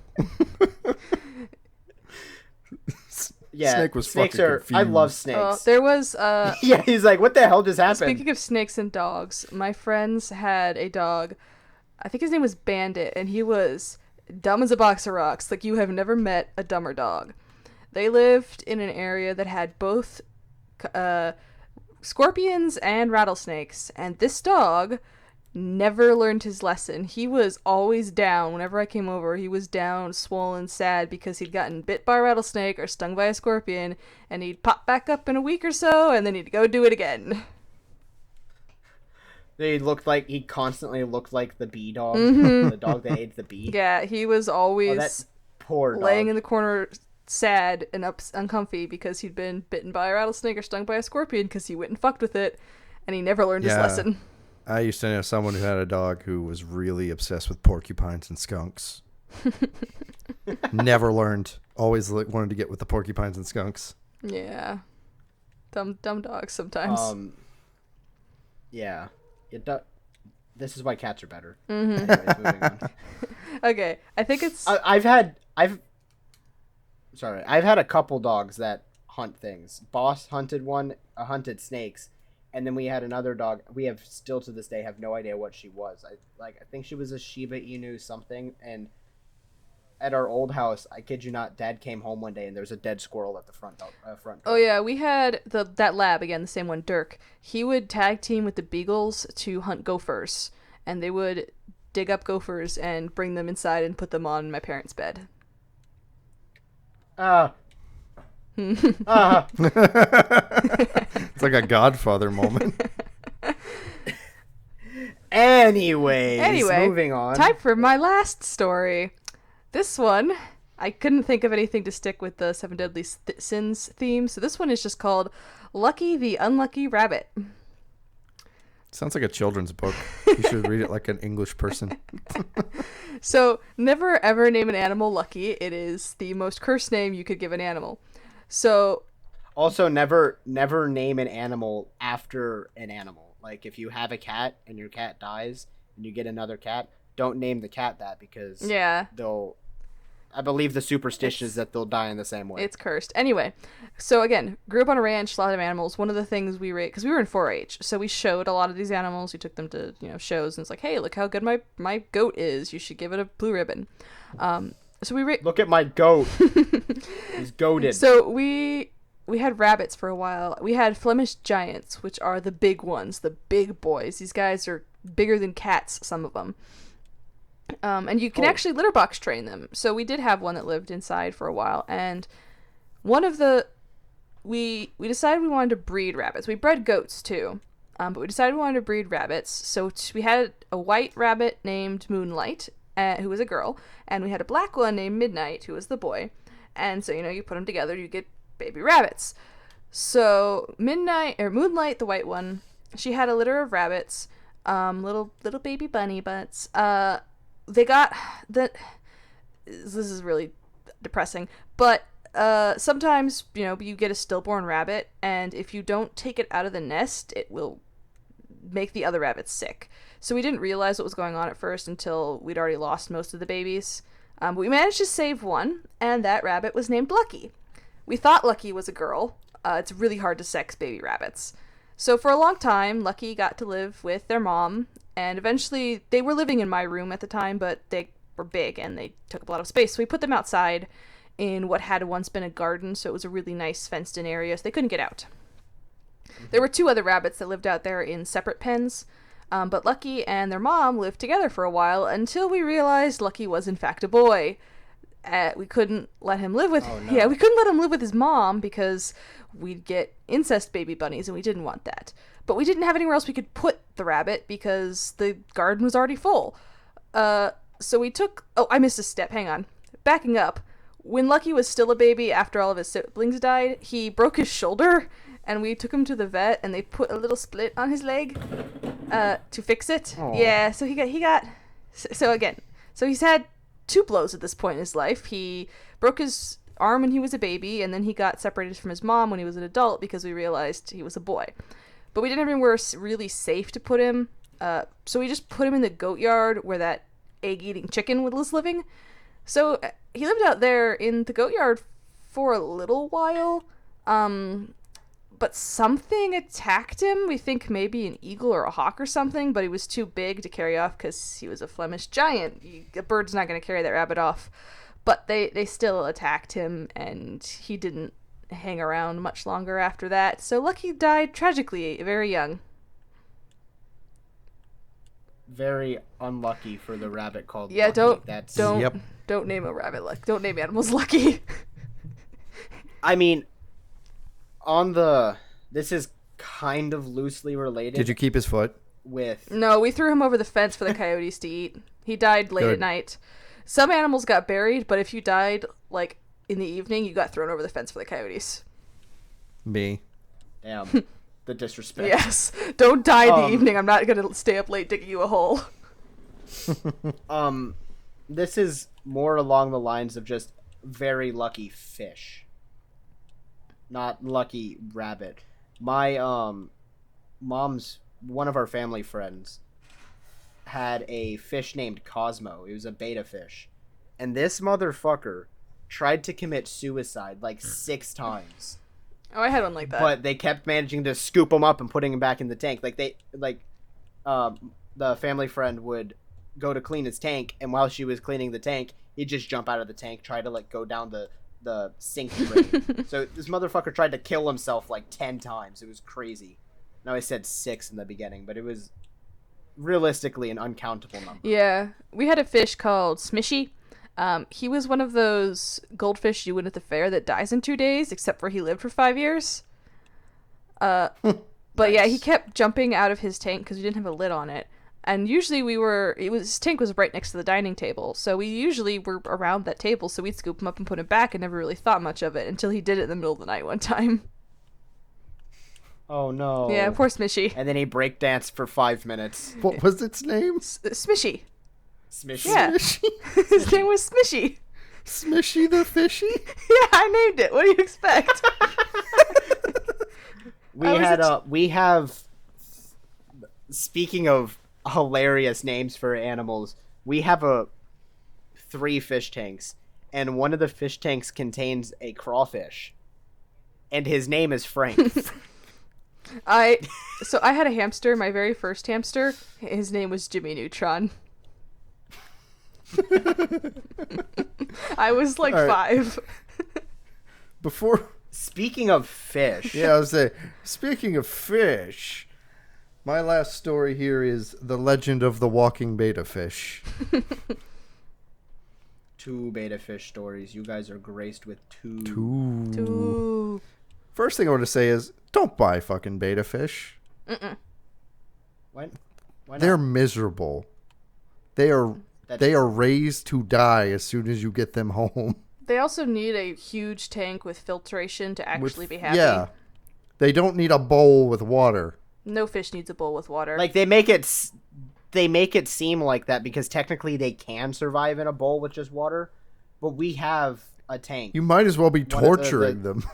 Yeah, Snake was snakes fucking are. confused. I love snakes. Oh, there was Yeah, he's like, "What the hell just happened?" speaking of snakes and dogs, my friends had a dog. I think his name was Bandit, and he was dumb as a box of rocks. Like, you have never met a dumber dog. They lived in an area that had both scorpions and rattlesnakes, and this dog never learned his lesson. He was always down. Whenever I came over, he was down, swollen, sad because he'd gotten bit by a rattlesnake or stung by a scorpion, and he'd pop back up in a week or so, and then he'd go do it again. He constantly looked like the bee dog, the dog that ate the bee. Yeah, he was Oh, always that poor dog. laying in the corner sad and uncomfy because he'd been bitten by a rattlesnake or stung by a scorpion because he went and fucked with it, and he never learned his Yeah. lesson. I used to know someone who had a dog who was really obsessed with porcupines and skunks. Never learned. Always wanted to get with the porcupines and skunks. Yeah. Dumb dogs sometimes. Yeah. This is why cats are better. Mm-hmm. Anyways, moving on. Okay, I think it's... I've had a couple dogs that hunt things. Boss hunted hunted snakes, and then we had another dog. We have still to this day have no idea what she was. I think she was a Shiba Inu something. And at our old house, I kid you not, Dad came home one day and there was a dead squirrel at the front door. Oh yeah, we had that lab again, the same one, Dirk. He would tag team with the beagles to hunt gophers, and they would dig up gophers and bring them inside and put them on my parents' bed. It's like a Godfather moment. Anyway, moving on. Time for my last story. This one, I couldn't think of anything to stick with the Seven Deadly Sins theme, so this one is just called Lucky the Unlucky Rabbit. Sounds like a children's book. You should read it like an English person. So, never ever name an animal Lucky. It is the most cursed name you could give an animal. So, Also, never name an animal after an animal. Like, if you have a cat and your cat dies and you get another cat, don't name the cat that because yeah, I believe the superstition is that they'll die in the same way. it's cursed. Anyway, so again, grew up on a ranch, a lot of animals. One of the things we rate, because we were in 4-H, so we showed a lot of these animals. We took them to, shows, and it's like, hey, look how good my goat is. You should give it a blue ribbon. So we rate. Look at my goat. He's goated. So we had rabbits for a while. We had Flemish giants, which are the big ones, the big boys. These guys are bigger than cats, some of them. And you can actually litter box train them. So we did have one that lived inside for a while, and one of the we decided we wanted to breed rabbits. We bred goats too, but we decided we wanted to breed rabbits. So we had a white rabbit named Moonlight, who was a girl, and we had a black one named Midnight, who was the boy. And so you put them together, you get baby rabbits. So Moonlight, the white one, she had a litter of rabbits, little baby bunny butts. They got this is really depressing, but sometimes you get a stillborn rabbit, and if you don't take it out of the nest, it will make the other rabbits sick. So we didn't realize what was going on at first until we'd already lost most of the babies. But we managed to save one, and that rabbit was named Lucky. We thought Lucky was a girl. It's really hard to sex baby rabbits. So for a long time, Lucky got to live with their mom, and eventually they were living in my room at the time, but they were big and they took up a lot of space. So we put them outside in what had once been a garden, so it was a really nice fenced-in area, so they couldn't get out. There were 2 other rabbits that lived out there in separate pens, but Lucky and their mom lived together for a while until we realized Lucky was in fact a boy. We couldn't let him live with Oh, no. yeah, we couldn't let him live with his mom because we'd get incest baby bunnies and we didn't want that. But we didn't have anywhere else we could put the rabbit because the garden was already full. So we took I missed a step. Hang on. Backing up. When Lucky was still a baby after all of his siblings died, he broke his shoulder and we took him to the vet and they put a little split on his leg to fix it. Aw. Yeah, so he got so he's had 2 blows at this point in his life. He broke his arm when he was a baby, and then he got separated from his mom when he was an adult because we realized he was a boy. But we didn't have anywhere really safe to put him, so we just put him in the goat yard where that egg-eating chicken was living. So he lived out there in the goat yard for a little while, but something attacked him. We think maybe an eagle or a hawk or something, but he was too big to carry off because he was a Flemish giant. A bird's not going to carry that rabbit off. But they still attacked him, and he didn't hang around much longer after that. So Lucky died tragically, very young. Very unlucky for the rabbit called Yeah, Lucky. don't name a rabbit Lucky. Don't name animals Lucky. I mean, this is kind of loosely related. Did you keep his foot? With No, we threw him over the fence for the coyotes to eat. He died late at night. Some animals got buried, but if you died, like, in the evening, you got thrown over the fence for the coyotes. Me. Damn, the disrespect. Yes. Don't die in the evening. I'm not going to stay up late digging you a hole. This is more along the lines of just very lucky fish. Not lucky rabbit. My mom's one of our family friends had a fish named Cosmo. It was a beta fish. And this motherfucker tried to commit suicide like 6 times. Oh, I had one like that. But they kept managing to scoop him up and putting him back in the tank. The family friend would go to clean his tank, and while she was cleaning the tank, he'd just jump out of the tank, try to like go down the sink drain. So this motherfucker tried to kill himself like 10 times. It was crazy. Now I said 6 in the beginning, but it was realistically an uncountable number. Yeah. We had a fish called Smishy. He was one of those goldfish you win at the fair that dies in 2 days, except for he lived for 5 years. But yeah, he kept jumping out of his tank because we didn't have a lid on it. And usually his tank was right next to the dining table, so we usually were around that table, so we'd scoop him up and put him back and never really thought much of it until he did it in the middle of the night one time. Oh no. Yeah, poor Smishy. And then he breakdanced for 5 minutes. What was its name? Smishy. Smishy. Yeah. His name was Smishy. Smishy the fishy? Yeah, I named it. What do you expect? We have speaking of hilarious names for animals, we have 3 fish tanks, and one of the fish tanks contains a crawfish, and his name is Frank. I had a hamster, my very first hamster. His name was Jimmy Neutron. I was like 5. Before. Speaking of fish, Yeah, I was saying, speaking of fish, my last story here is The Legend of the Walking Beta Fish. 2 beta fish stories. You guys are graced with 2. Ooh. First thing I want to say is, don't buy fucking beta fish. Why not? They're miserable. They are raised to die as soon as you get them home. They also need a huge tank with filtration to actually be happy. Yeah. They don't need a bowl with water. No fish needs a bowl with water. Like they make it seem like that because technically they can survive in a bowl with just water, but we have a tank. You might as well be One of torturing them.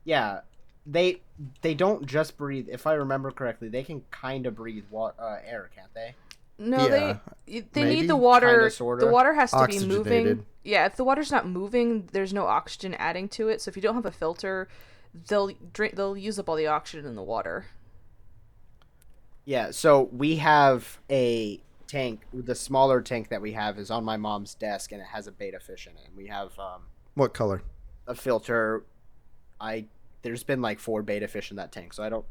Yeah, they don't just breathe. If I remember correctly, they can kind of breathe air, can't they? No, Yeah, they maybe. need the water. Kinda, sorta. The water has to be Oxygenated. moving. Yeah, if the water's not moving, there's no oxygen adding to it. So if you don't have a filter, they'll use up all the oxygen in the water. Yeah, so we have a tank. The smaller tank that we have is on my mom's desk, and it has a beta fish in it. And we have What color? a filter. There's been like 4 beta fish in that tank, so I don't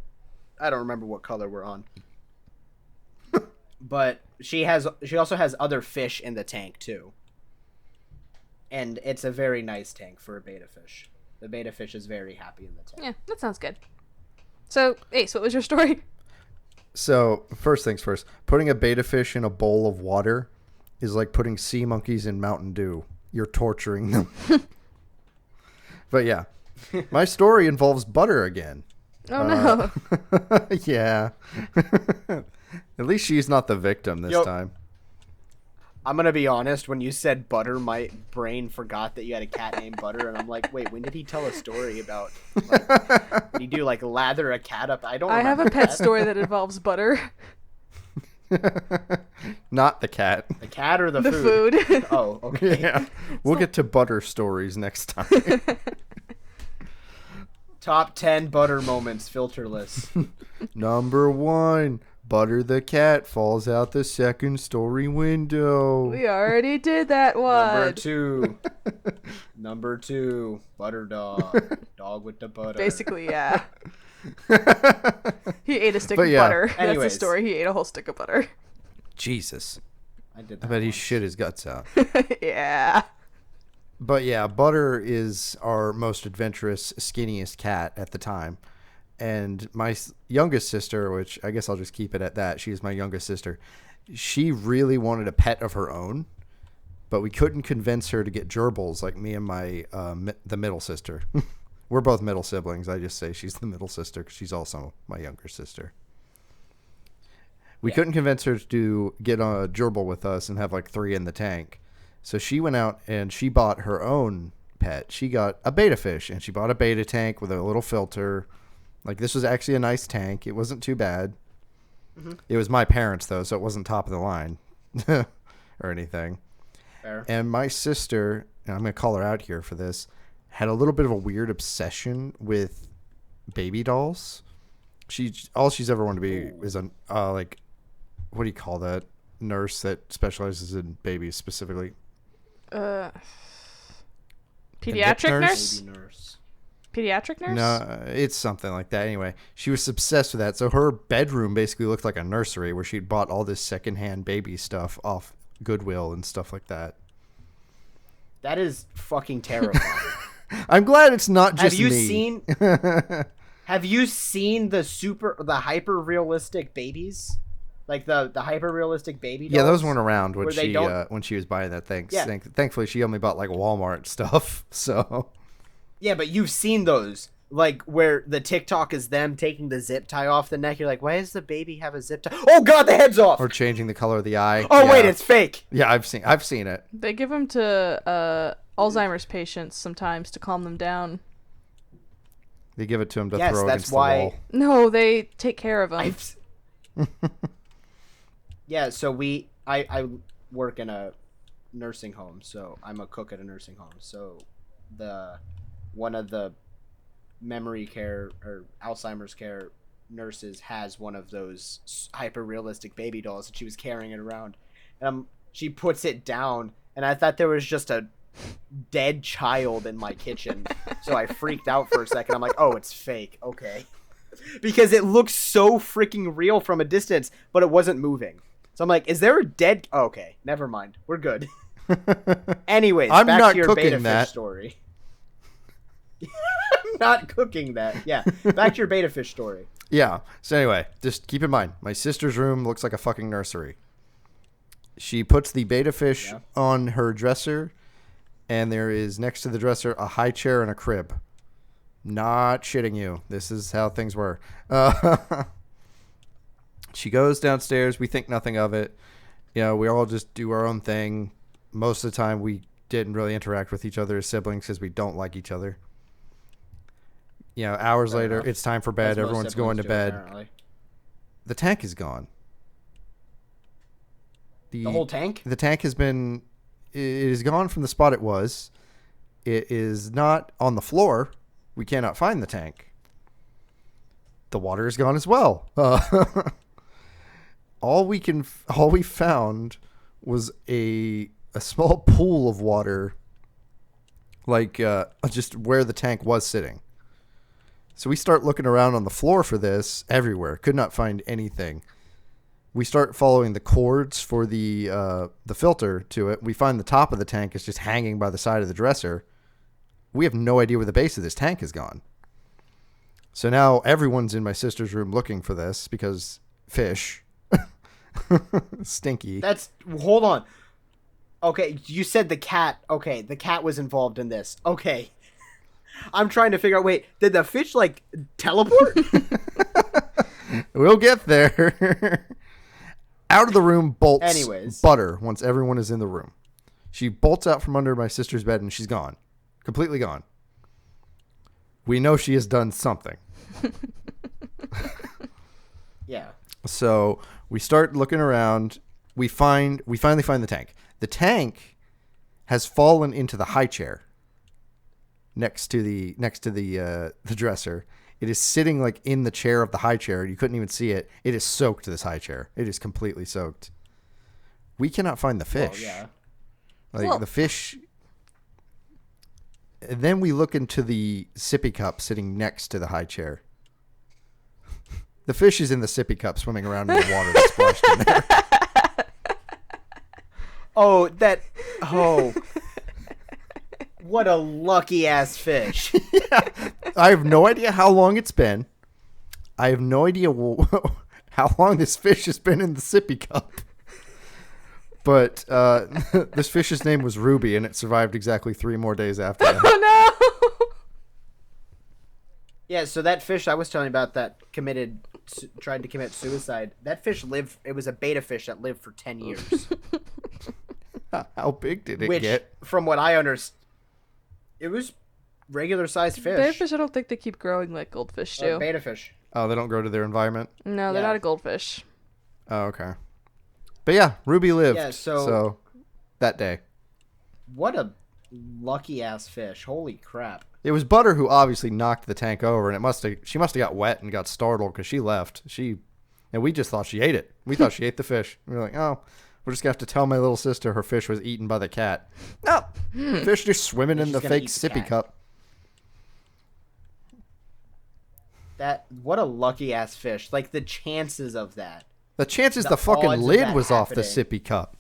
remember what color we're on. But she also has other fish in the tank too. and it's a very nice tank for a beta fish. The beta fish is very happy in the tank. Yeah, that sounds good. So, Ace, what was your story? So, first things first, putting a beta fish in a bowl of water is like putting sea monkeys in Mountain Dew. You're torturing them. But yeah, my story involves butter again. Oh, no. Yeah. At least she's not the victim this time. I'm going to be honest. When you said butter, my brain forgot that you had a cat named Butter. And I'm like, wait, when did he tell a story about, like, did he do, like, lather a cat up? I have a pet that. story that involves butter. Not the cat. The cat or the food? Oh, okay. Yeah. We'll get to butter stories next time. Top 10 butter moments, filterless. Number 1. Butter the cat falls out the second story window. We already did that one. Number 2. Butter dog. Dog with the butter. Basically, yeah. He ate a stick of yeah. butter. Anyways. That's the story. He ate a whole stick of butter. Jesus. I did I that bet he once. shit his guts out. Yeah. But yeah, Butter is our most adventurous, skinniest cat at the time. And my youngest sister, which I guess I'll just keep it at that, she's my youngest sister, she really wanted a pet of her own, but we couldn't convince her to get gerbils like me and my the middle sister. We're both middle siblings. I just say she's the middle sister because she's also my younger sister. We couldn't convince her to get on a gerbil with us and have like 3 in the tank. So she went out and she bought her own pet. She got a beta fish, and she bought a beta tank with a little filter. Like, this was actually a nice tank. It wasn't too bad. Mm-hmm. It was my parents, though, so it wasn't top of the line or anything. Fair. And my sister, and I'm going to call her out here for this, had a little bit of a weird obsession with baby dolls. All she's ever wanted to be is a, like, what do you call that? Nurse that specializes in babies specifically. Pediatric nurse? Baby nurse. Pediatric nurse? No, it's something like that. Anyway, she was obsessed with that. So her bedroom basically looked like a nursery where she'd bought all this secondhand baby stuff off Goodwill and stuff like that. That is fucking terrifying. I'm glad it's not just Have you me. seen? Have you seen the hyper realistic babies? Like the hyper realistic baby dolls? Yeah, those weren't around when when she was buying that thing. Yeah. Thankfully, she only bought like Walmart stuff. So Yeah, but you've seen those, like, where the TikTok is them taking the zip tie off the neck. You're like, why does the baby have a zip tie? Oh god, the head's off. or changing the color of the eye. Oh Yeah. wait, it's fake. Yeah, I've seen it. They give them to Alzheimer's patients sometimes to calm them down. They give it to him to Yes, throw that's against why- the wall. No, they take care of them. Yeah, so I work in a nursing home, so I'm a cook at a nursing home. So one of the memory care or Alzheimer's care nurses has one of those hyper realistic baby dolls, and she was carrying it around. And she puts it down, and I thought there was just a dead child in my kitchen. So I freaked out for a second. I'm like, oh, it's fake. Okay. Because it looks so freaking real from a distance, but it wasn't moving. So I'm like, is there a dead... Oh, okay, never mind. We're good. Anyways, I'm back not to your cooking beta that. fish story. I'm not cooking that. Yeah, back to your beta fish story. Yeah. So anyway, just keep in mind, my sister's room looks like a fucking nursery. She puts the beta fish on her dresser, and there is next to the dresser a high chair and a crib. Not shitting you. This is how things were. She goes downstairs. We think nothing of it. You know, we all just do our own thing. Most of the time, we didn't really interact with each other as siblings because we don't like each other. You know, hours Fair later, enough. it's time for bed. As most Everyone's going to siblings do, bed. apparently. The tank is gone. The whole tank? The tank has been... It is gone from the spot it was. It is not on the floor. We cannot find the tank. The water is gone as well. All we found was a small pool of water, like just where the tank was sitting. So we start looking around on the floor for this everywhere. Could not find anything. We start following the cords for the filter to it. We find the top of the tank is just hanging by the side of the dresser. We have no idea where the base of this tank has gone. So now everyone's in my sister's room looking for this because fish. Stinky. Hold on. Okay, you said the cat. Okay, the cat was involved in this. Okay. I'm trying to figure out, wait, did the fish, like, teleport? We'll get there. Out of the room bolts Anyways. Butter once everyone is in the room. She bolts out from under my sister's bed and she's gone. Completely gone. We know she has done something. Yeah. So we start looking around. We finally find the tank. The tank has fallen into the high chair next to the dresser. It is sitting like in the chair of the high chair. You couldn't even see it. It is soaked, this high chair. It is completely soaked. We cannot find the fish. Yeah. Like the fish. And then we look into the sippy cup sitting next to the high chair. The fish is in the sippy cup swimming around in the water that's splashed in there. Oh. What a lucky ass fish. Yeah. I have no idea how long it's been. I have no idea how long this fish has been in the sippy cup. But this fish's name was Ruby, and it survived exactly 3 more days after that. Oh no! Yeah, so that fish I was telling you about that tried to commit suicide, that fish it was a beta fish that lived for 10 years. How big did it Which, get? from what I understand, it was regular sized fish. Beta fish, I don't think they keep growing like goldfish do. Beta fish. Oh, they don't grow to their environment? No, they're Yeah. not a goldfish. Oh, okay. But yeah, Ruby lived. Yeah, so that day. What a lucky ass fish. Holy crap. It was Butter who obviously knocked the tank over, and she must have got wet and got startled because she left. And we just thought she ate it. We thought she ate the fish. We were like, oh, we're just going to have to tell my little sister her fish was eaten by the cat. No, fish just swimming in the fake sippy cup. What a lucky ass fish. Like, the chances of that. The chances The the fucking odds of lid that was off the happening. sippy cup.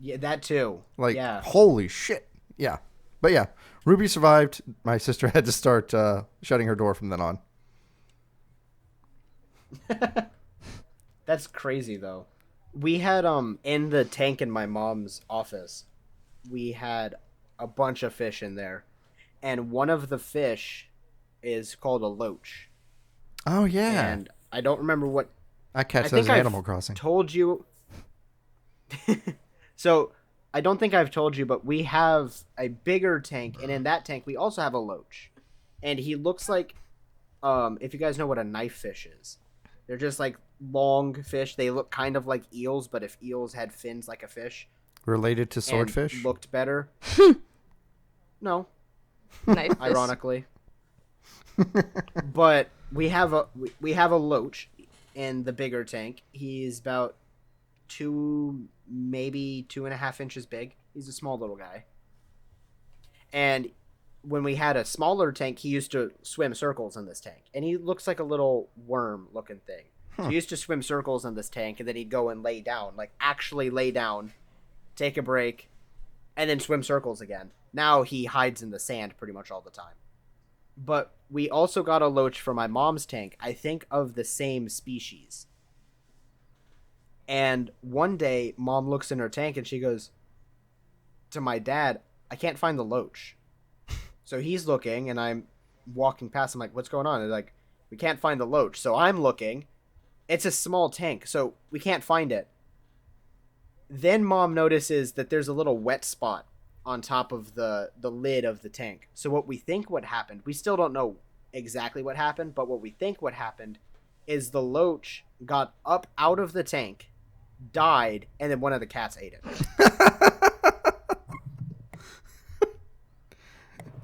Yeah, that too. Like, yeah. holy shit. Yeah. But yeah, Ruby survived. My sister had to start shutting her door from then on. That's crazy though. We had in the tank in my mom's office, we had a bunch of fish in there, and one of the fish is called a loach. Oh, yeah. And I don't remember what I catch I those think in I've Animal Crossing. told you. So I don't think I've told you, but we have a bigger tank, and in that tank we also have a loach, and he looks like, if you guys know what a knife fish is, they're just like long fish. They look kind of like eels, but if eels had fins like a fish. Related to And swordfish? looked better. No, Knife fish. ironically. But we have a loach in the bigger tank. He's about 2, maybe 2.5 inches big. He's a small little guy. And when we had a smaller tank, he used to swim circles in this tank. And he looks like a little worm looking thing. So he used to swim circles in this tank, and then he'd go and lay down, like actually lay down, take a break, and then swim circles again. Now he hides in the sand pretty much all the time. But we also got a loach for my mom's tank, I think of the same species. And one day, Mom looks in her tank and she goes to my dad, I can't find the loach. So he's looking, and I'm walking past. I'm like, what's going on? They're like, we can't find the loach. So I'm looking. It's a small tank, so we can't find it. Then Mom notices that there's a little wet spot on top of the lid of the tank. So what we think what happened, we still don't know exactly what happened, but what we think what happened is the loach got up out of the tank, died, and then one of the cats ate it.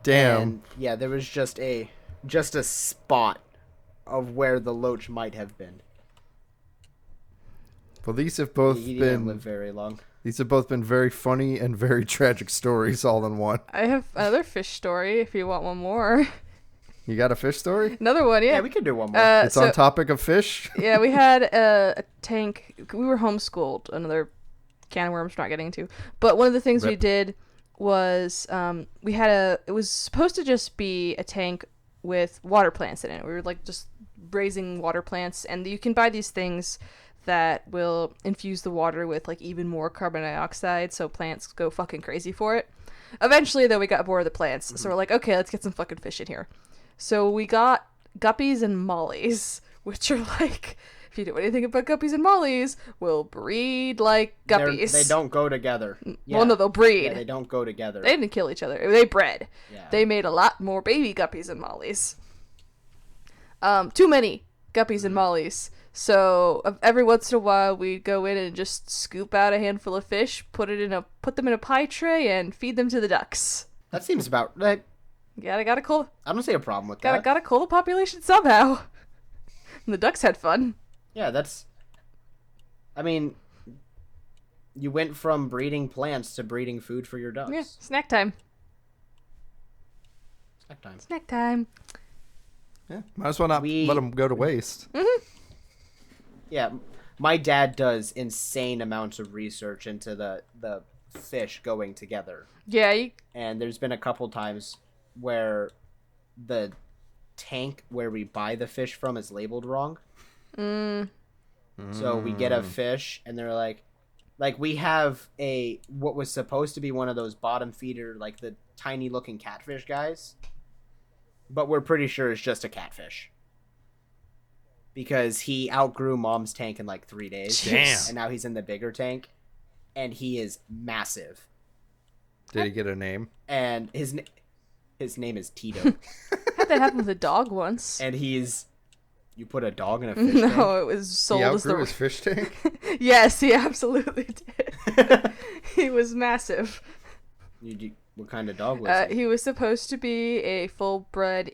Damn. And yeah, there was just a spot of where the loach might have been. Well, these have both He didn't been live very long. these have both been very funny and very tragic stories all in one. I have another fish story if you want one more. You got a fish story? Another one, yeah. Yeah, we could do one more. It's on topic of fish. Yeah, we had a tank. We were homeschooled. Another can of worms, not getting into. But one of the things we Rip. did was we had it was supposed to just be a tank with water plants in it. We were like just raising water plants, and you can buy these things that will infuse the water with like even more carbon dioxide, so plants go fucking crazy for it. Eventually, though, we got bored of the plants, so we're like, okay, let's get some fucking fish in here. So we got guppies and mollies, which are like, if you know anything about guppies and mollies, will breed like guppies. They don't go together. Yeah. Well, no, they'll breed. Yeah, they don't go together. They didn't kill each other. They bred. Yeah. They made a lot more baby guppies and mollies. Too many guppies and mollies. So every once in a while, we'd go in and just scoop out a handful of fish, put them in a pie tray, and feed them to the ducks. That seems about right. Gotta cool. I don't see a problem with that. Gotta cool the population somehow. And the ducks had fun. Yeah, that's. I mean, you went from breeding plants to breeding food for your ducks. Yeah, snack time. Snack time. Snack time. Yeah, might as well not let them go to waste. Yeah, my dad does insane amounts of research into the fish going together. Yeah, And there's been a couple times where the tank where we buy the fish from is labeled wrong. So we get a fish and they're like we have what was supposed to be one of those bottom feeder, like the tiny looking catfish guys, but we're pretty sure it's just a catfish because he outgrew mom's tank in like 3 days. Damn. And now he's in the bigger tank and he is massive. Did he get a name? And his name is Tito. had that happen with a dog once. And you put a dog in a fish tank? No, it was sold He as outgrew the his fish tank? Yes, he absolutely did. He was massive. What kind of dog was he? He was supposed to be a full-blood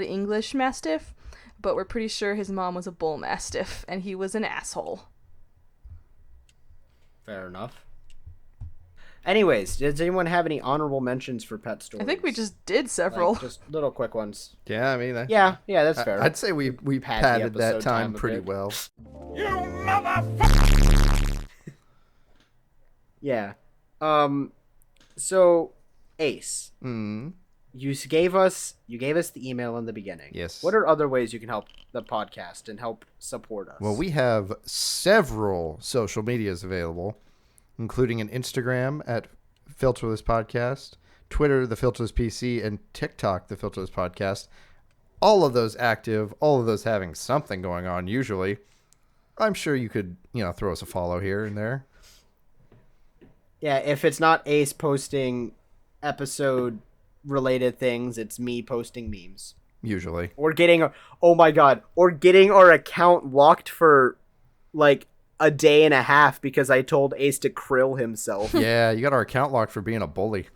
English Mastiff, but we're pretty sure his mom was a Bull Mastiff, and he was an asshole. Fair enough. Anyways, does anyone have any honorable mentions for pet stories? I think we just did several. Like, just little quick ones. Yeah, I mean, Yeah, that's fair. I'd say we padded that episode time a pretty bit. well. You motherfucker! Yeah. So, Ace, Mm. you gave us the email in the beginning. Yes. What are other ways you can help the podcast and help support us? Well, we have several social medias available, including an Instagram at Filterless Podcast, Twitter, the Filterless PC, and TikTok, the Filterless Podcast. All of those active, all of those having something going on usually. I'm sure you could, throw us a follow here and there. Yeah, if it's not Ace posting episode related things, it's me posting memes. Usually. Or getting our account locked for like a day and a half because I told Ace to krill himself. Yeah, you got our account locked for being a bully.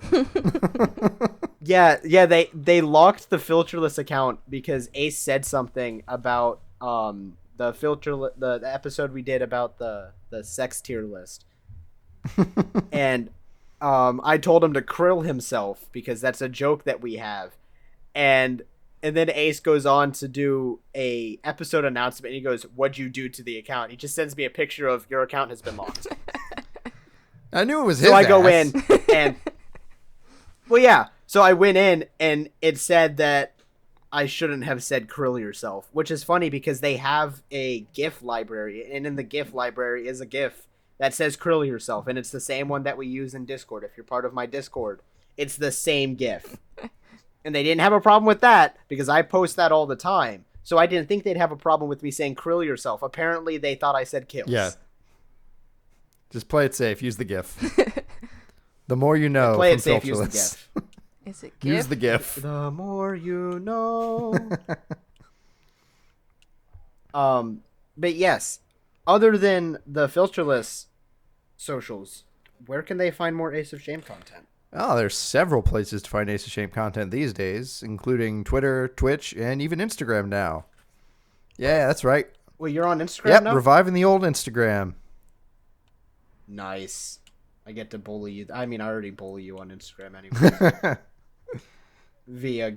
Yeah, they locked the filterless account because Ace said something about the episode we did about the sex tier list. And I told him to krill himself because that's a joke that we have. And then Ace goes on to do a episode announcement and he goes, "What'd you do to the account?" He just sends me a picture of your account has been locked. I knew it was his So I go ass. in and well, yeah. So I went in and it said that I shouldn't have said krill yourself, which is funny because they have a GIF library, and in the GIF library is a GIF that says krill yourself, and it's the same one that we use in Discord. If you're part of my Discord, it's the same GIF. And they didn't have a problem with that because I post that all the time. So I didn't think they'd have a problem with me saying krill yourself. Apparently they thought I said kills. Yeah. Just play it safe. Use the GIF. The more you know. Play it from safe, use the Filterless. GIF. Is it GIF? Use the GIF. The more you know. But yes, other than the filterless socials, where can they find more Ace of Shame content? Oh, there's several places to find Ace of Shame content these days, including Twitter, Twitch, and even Instagram now. Yeah, that's right. Well, you're on Instagram Yep, now? reviving the old Instagram. Nice. I get to bully you. I mean, I already bully you on Instagram anyway. Via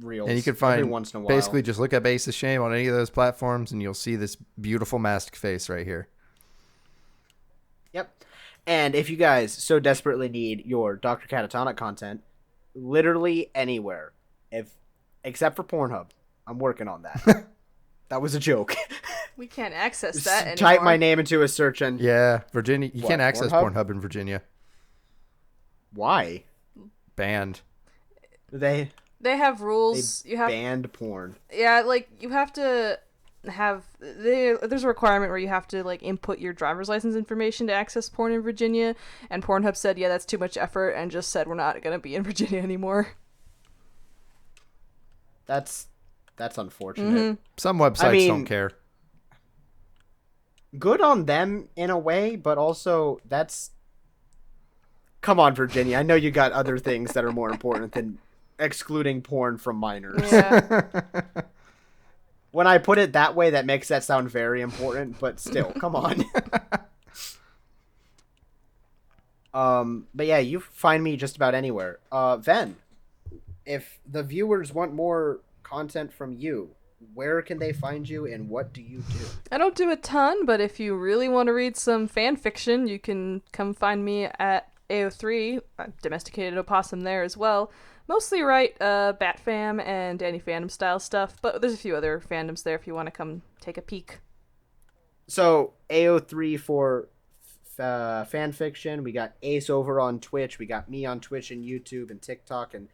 reels. And you can every find once in a while. basically just look up AceofShame on any of those platforms, and you'll see this beautiful masked face right here. Yep. And if you guys so desperately need your Dr. Catatonic content, literally anywhere, except for Pornhub, I'm working on that. That was a joke. We can't access that anymore. Type my name into a search and Yeah, Virginia. You What, can't access Pornhub? Pornhub in Virginia. why? Banned. They They have rules. You have banned porn. Yeah, like you have to have there's a requirement where you have to like input your driver's license information to access porn in Virginia, and Pornhub said, "Yeah, that's too much effort," and just said we're not going to be in Virginia anymore. That's unfortunate. Some websites mean- don't care. Good on them in a way, but also that's come on, Virginia. I know you got other things that are more important than excluding porn from minors. Yeah. When I put it that way, that makes that sound very important, but still, come on. But yeah, you find me just about anywhere. Ven, if the viewers want more content from you, where can they find you and what do you do? I don't do a ton, but if you really want to read some fan fiction, you can come find me at AO3, Domesticated Opossum there as well. Mostly write Bat Fam and Danny Phantom style stuff, but there's a few other fandoms there if you want to come take a peek. So, AO3 for fan fiction. We got Ace over on Twitch. We got me on Twitch and YouTube and TikTok and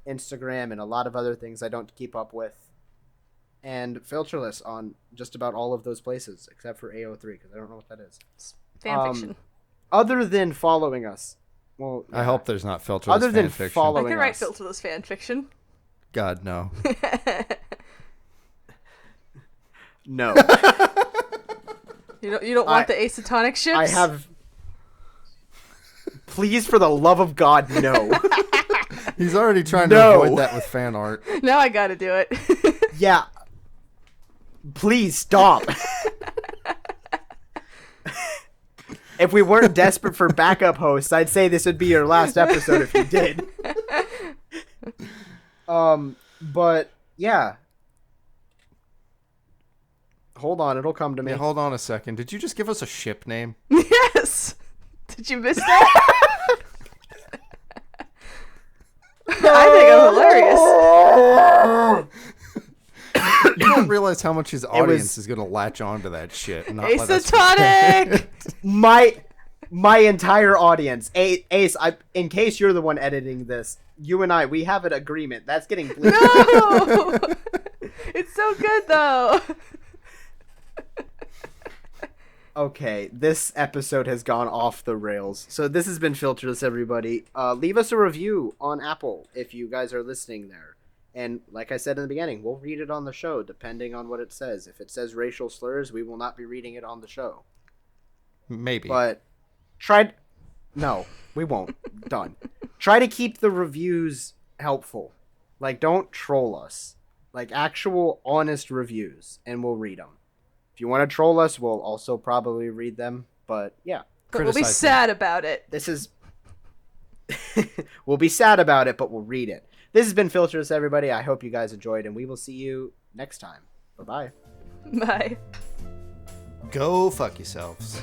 Instagram and a lot of other things I don't keep up with. And Filterless on just about all of those places, except for AO3, because I don't know what that is. It's fan fiction. Other than following us, well, I hope there's not filterless Other than fan fiction. I following can write us. filterless fan fiction. God, no. No. You don't want the acetonic ships? I have... Please, for the love of God, no. He's already trying No. to avoid that with fan art. Now I gotta do it. Yeah. Please stop. If we weren't desperate for backup hosts, I'd say this would be your last episode if you did. But yeah. Hold on, it'll come to me. Yeah, hold on a second. Did you just give us a ship name? Yes! Did you miss that? I think I'm hilarious. You don't realize how much his audience was- is going to latch on to that shit. And not let us Acetonic! My entire audience, Ace. In case you're the one editing this, you and I, we have an agreement. That's getting bleeped. No! It's so good, though. Okay, this episode has gone off the rails. So this has been Filterless, everybody. Leave us a review on Apple if you guys are listening there. And like I said in the beginning, we'll read it on the show depending on what it says. If it says racial slurs, we will not be reading it on the show. Maybe. But no, we won't. Done. Try to keep the reviews helpful. Like, don't troll us. Like, actual honest reviews, and we'll read them. If you want to troll us, we'll also probably read them. But yeah, But we'll be Criticize sad about it. this is. We'll be sad about it, but we'll read it. This has been Filterless, everybody. I hope you guys enjoyed, and we will see you next time. Bye bye. Bye. Go fuck yourselves.